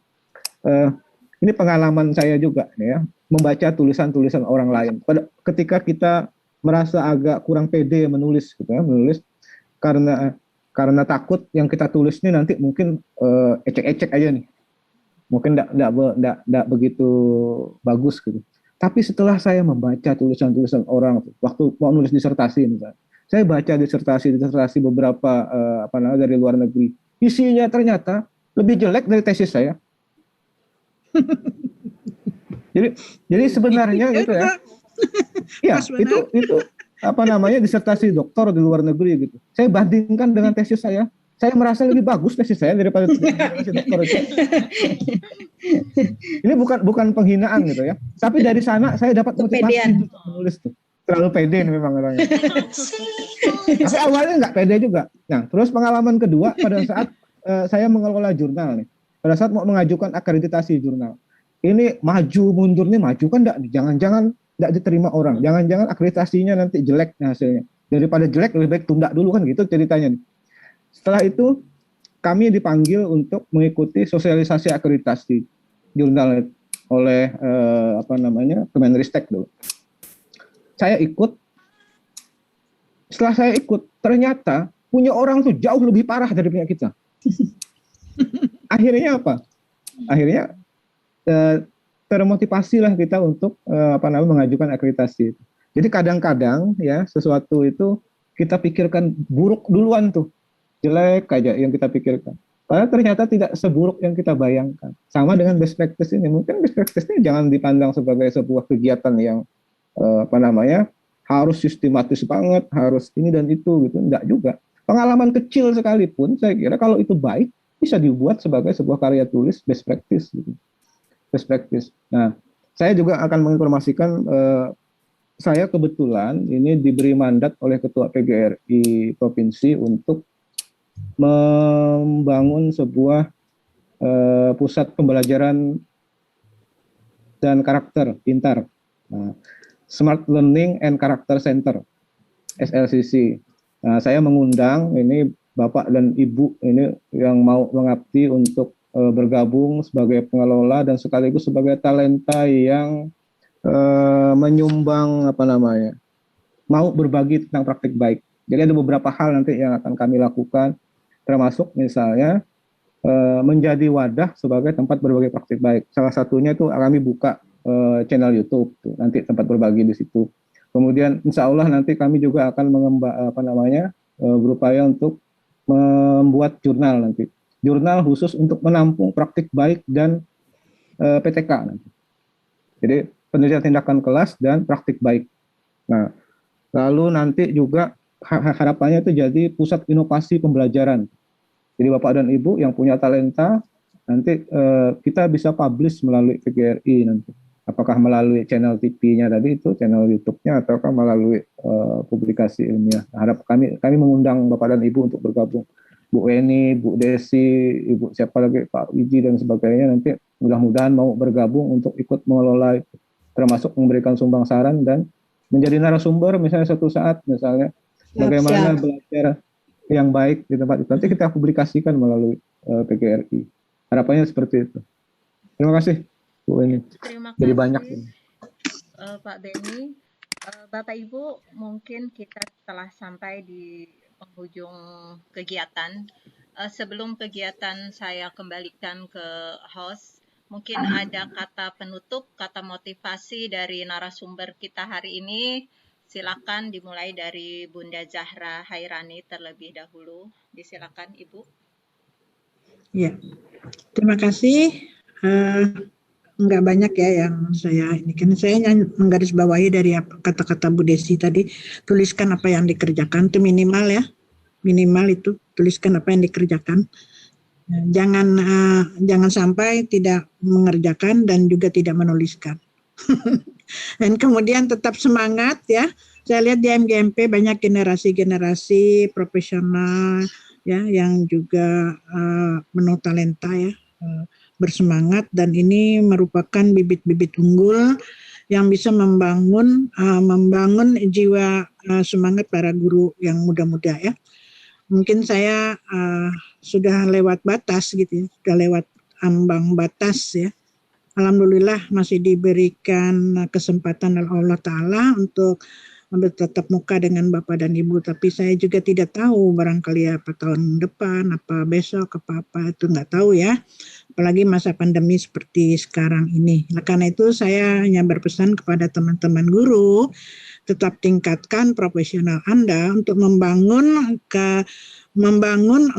ini pengalaman saya juga, ya, membaca tulisan-tulisan orang lain. Ketika kita merasa agak kurang pede menulis, gitu ya, menulis karena takut yang kita tulis ini nanti mungkin ecek-ecek aja nih, mungkin tidak begitu bagus gitu. Tapi setelah saya membaca tulisan-tulisan orang, waktu mau nulis disertasi misalnya, saya baca disertasi beberapa dari luar negeri, isinya ternyata lebih jelek dari tesis saya. jadi sebenarnya gitu ya. Iya, itu disertasi doktor di luar negeri gitu. Saya bandingkan dengan tesis saya merasa lebih bagus tesis saya daripada tesis doktor itu. Ini bukan penghinaan gitu ya. Tapi dari sana saya dapat motivasi untuk menulis tuh. Terlalu pede memang orangnya. Tapi awalnya nggak pede juga. Nah, terus pengalaman kedua pada saat saya mengelola jurnal nih. Pada saat mau mengajukan akreditasi jurnal. Ini maju mundur nih, maju kan enggak, jangan-jangan enggak diterima orang. Jangan-jangan akreditasinya nanti jelek hasilnya. Daripada jelek lebih baik tunda dulu kan gitu ceritanya nih. Setelah itu kami dipanggil untuk mengikuti sosialisasi akreditasi jurnal oleh Kemenristek dulu. Saya ikut. Setelah saya ikut, ternyata punya orang tuh jauh lebih parah dari punya kita. Akhirnya apa? Akhirnya termotivasilah kita untuk mengajukan akreditasi. Jadi kadang-kadang ya sesuatu itu kita pikirkan buruk duluan tuh, jelek aja yang kita pikirkan. Padahal ternyata tidak seburuk yang kita bayangkan. Sama dengan best practice ini, mungkin best practice ini jangan dipandang sebagai sebuah kegiatan yang harus sistematis banget, harus ini dan itu gitu, enggak juga. Pengalaman kecil sekalipun, saya kira kalau itu baik bisa dibuat sebagai sebuah karya tulis best practice gitu. Best practice. Nah, saya juga akan menginformasikan saya kebetulan ini diberi mandat oleh Ketua PGRI Provinsi untuk membangun sebuah pusat pembelajaran dan karakter pintar, Smart Learning and Character Center (SLCC). Nah, saya mengundang ini Bapak dan Ibu ini yang mau mengabdi untuk bergabung sebagai pengelola dan sekaligus sebagai talenta yang menyumbang mau berbagi tentang praktik baik. Jadi ada beberapa hal nanti yang akan kami lakukan, termasuk misalnya menjadi wadah sebagai tempat berbagi praktik baik. Salah satunya itu kami buka channel YouTube, tuh, nanti tempat berbagi di situ. Kemudian insya Allah nanti kami juga akan berupaya untuk membuat jurnal nanti. Jurnal khusus untuk menampung praktik baik dan PTK nanti. Jadi penelitian tindakan kelas dan praktik baik. Nah, lalu nanti juga harapannya itu jadi pusat inovasi pembelajaran. Jadi Bapak dan Ibu yang punya talenta nanti kita bisa publish melalui PGRI nanti. Apakah melalui channel TV-nya tadi itu, channel YouTube-nya, ataukah melalui publikasi ilmiah. Harap kami mengundang Bapak dan Ibu untuk bergabung. Bu Weni, Bu Desi, Ibu siapa lagi, Pak Wiji dan sebagainya nanti mudah-mudahan mau bergabung untuk ikut mengelola itu, termasuk memberikan sumbang saran dan menjadi narasumber misalnya suatu saat misalnya bagaimana belajar yang baik di tempat itu. Nanti kita publikasikan melalui PGRI. Harapannya seperti itu. Terima kasih Bu Weni. Terima kasih. Jadi banyak Pak Beni. Bapak Ibu, mungkin kita telah sampai di penghujung kegiatan. Sebelum kegiatan saya kembalikan ke host, mungkin ada kata penutup, kata motivasi dari narasumber kita hari ini. Silakan dimulai dari Bunda Zahra Hairani terlebih dahulu. Disilakan Ibu. Ya, terima kasih. Enggak banyak ya yang saya ini kan saya menggarisbawahi dari kata-kata Bu Desi tadi, tuliskan apa yang dikerjakan itu minimal ya, minimal itu tuliskan apa yang dikerjakan. Jangan sampai tidak mengerjakan dan juga tidak menuliskan. Dan kemudian tetap semangat ya. Saya lihat di MGMP banyak generasi-generasi profesional ya yang juga penuh talenta ya, bersemangat, dan ini merupakan bibit-bibit unggul yang bisa membangun jiwa semangat para guru yang muda-muda ya. Mungkin saya sudah lewat batas gitu ya, sudah lewat ambang batas ya. Alhamdulillah masih diberikan kesempatan oleh Allah Ta'ala untuk bertatap muka dengan Bapak dan Ibu, tapi saya juga tidak tahu barangkali apa tahun depan, apa besok, apa itu nggak tahu ya. Apalagi masa pandemi seperti sekarang ini. Nah, karena itu saya hanya berpesan kepada teman-teman guru, tetap tingkatkan profesional Anda untuk membangun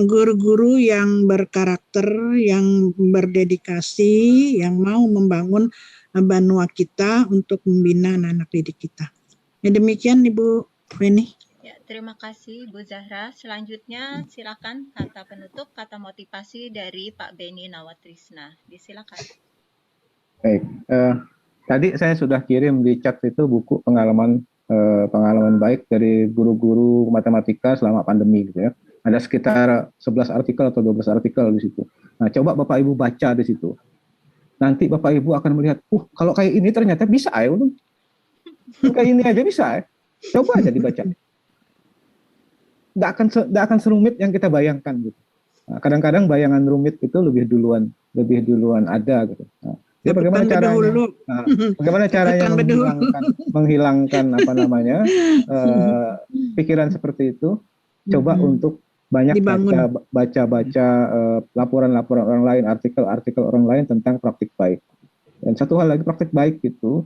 guru-guru yang berkarakter, yang berdedikasi, yang mau membangun banua kita untuk membina anak-anak didik kita. Ya, demikian Ibu Beni. Ya, terima kasih Bu Zahra. Selanjutnya silakan kata penutup, kata motivasi dari Pak Beni Nawatrisna. Disilakan. Baik, tadi saya sudah kirim di chat itu buku pengalaman baik dari guru-guru matematika selama pandemi gitu ya. Ada sekitar 11 artikel atau 12 artikel di situ. Nah, coba Bapak Ibu baca di situ. Nanti Bapak Ibu akan melihat, kalau kayak ini ternyata bisa ya. Kayak ini aja bisa ya. Coba aja dibaca. Nggak akan serumit yang kita bayangkan gitu. Nah, kadang-kadang bayangan rumit itu lebih duluan ada gitu. Nah, jadi bagaimana caranya menghilangkan apa namanya pikiran seperti itu? Coba untuk banyak baca laporan-laporan orang lain, artikel-artikel orang lain tentang praktik baik. Dan satu hal lagi, praktik baik itu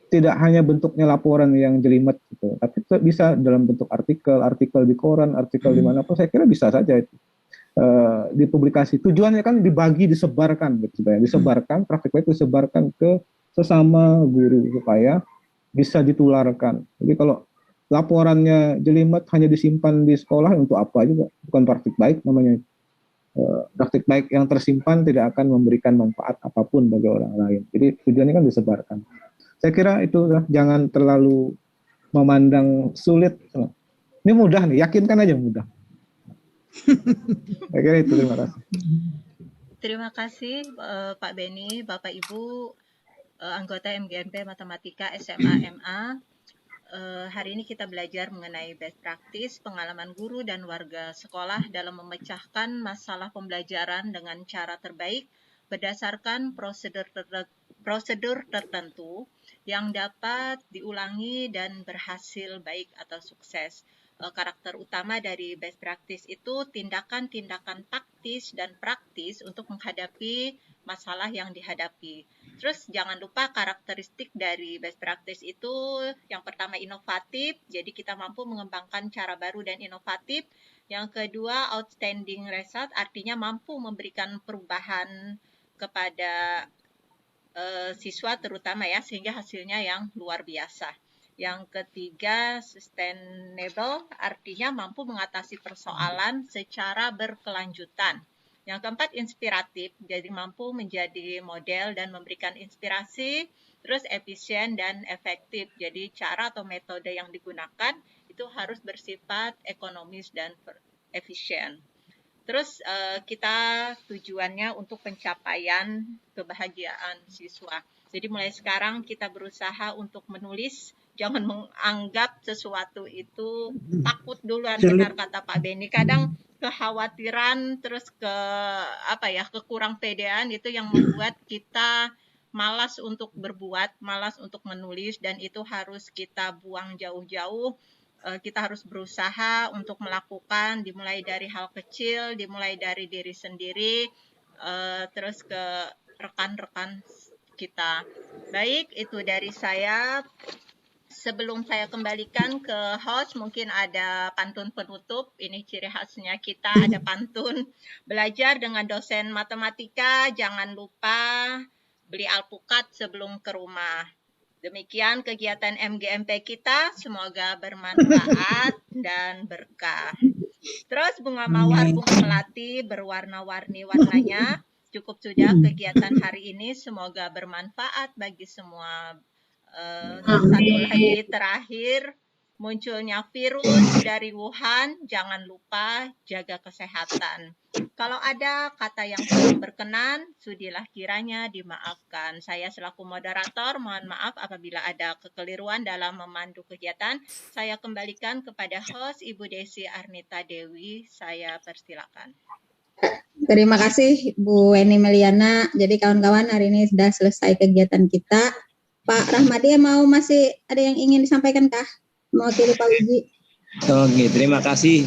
tidak hanya bentuknya laporan yang jelimet gitu, tapi bisa dalam bentuk artikel di koran, artikel dimanapun. Saya kira bisa saja itu dipublikasi. Tujuannya kan dibagi, disebarkan gitu, disebarkan praktik baik, disebarkan ke sesama guru supaya bisa ditularkan. Jadi kalau laporannya jelimet hanya disimpan di sekolah, untuk apa juga? Bukan praktik baik namanya. Praktik baik yang tersimpan tidak akan memberikan manfaat apapun bagi orang lain. Jadi tujuannya kan disebarkan. Saya kira itu jangan terlalu memandang sulit. Ini mudah nih, yakinkan aja mudah. Saya kira itu, terima kasih. Terima kasih Pak Beni, Bapak Ibu anggota MGMP Matematika SMA MA. Hari ini kita belajar mengenai best practice, pengalaman guru dan warga sekolah dalam memecahkan masalah pembelajaran dengan cara terbaik berdasarkan prosedur tertentu yang dapat diulangi dan berhasil baik atau sukses. Karakter utama dari best practice itu tindakan-tindakan taktis dan praktis untuk menghadapi masalah yang dihadapi. Terus jangan lupa karakteristik dari best practice itu yang pertama inovatif, jadi kita mampu mengembangkan cara baru dan inovatif. Yang kedua outstanding result, artinya mampu memberikan perubahan kepada siswa terutama ya, sehingga hasilnya yang luar biasa. Yang ketiga sustainable, artinya mampu mengatasi persoalan secara berkelanjutan. Yang keempat inspiratif, jadi mampu menjadi model dan memberikan inspirasi. Terus efisien dan efektif, jadi cara atau metode yang digunakan itu harus bersifat ekonomis dan efisien. Terus kita tujuannya untuk pencapaian kebahagiaan siswa. Jadi mulai sekarang kita berusaha untuk menulis, jangan menganggap sesuatu itu takut duluan. Benar kata Pak Beni, kadang kekhawatiran terus kekurang pedean itu yang membuat kita malas untuk berbuat, malas untuk menulis, dan itu harus kita buang jauh-jauh. Kita harus berusaha untuk melakukan, dimulai dari hal kecil, dimulai dari diri sendiri, terus ke rekan-rekan kita. Baik, itu dari saya. Sebelum saya kembalikan ke host, mungkin ada pantun penutup. Ini ciri khasnya kita, ada pantun. Belajar dengan dosen matematika, jangan lupa beli alpukat sebelum ke rumah. Demikian kegiatan MGMP kita, semoga bermanfaat dan berkah. Terus bunga mawar, bunga melati berwarna-warni warnanya. Cukup sudah kegiatan hari ini, semoga bermanfaat bagi semua. Satu lagi terakhir, munculnya virus dari Wuhan, jangan lupa jaga kesehatan. Kalau ada kata yang kurang berkenan, sudilah kiranya dimaafkan. Saya selaku moderator, mohon maaf apabila ada kekeliruan dalam memandu kegiatan. Saya kembalikan kepada host Ibu Desi Arnita Dewi. Saya persilakan. Terima kasih Bu Weni Meliana. Jadi kawan-kawan, hari ini sudah selesai kegiatan kita. Pak Rahmadi masih ada yang ingin disampaikan kah? Mewakili Pak Wiji. Oke, terima kasih.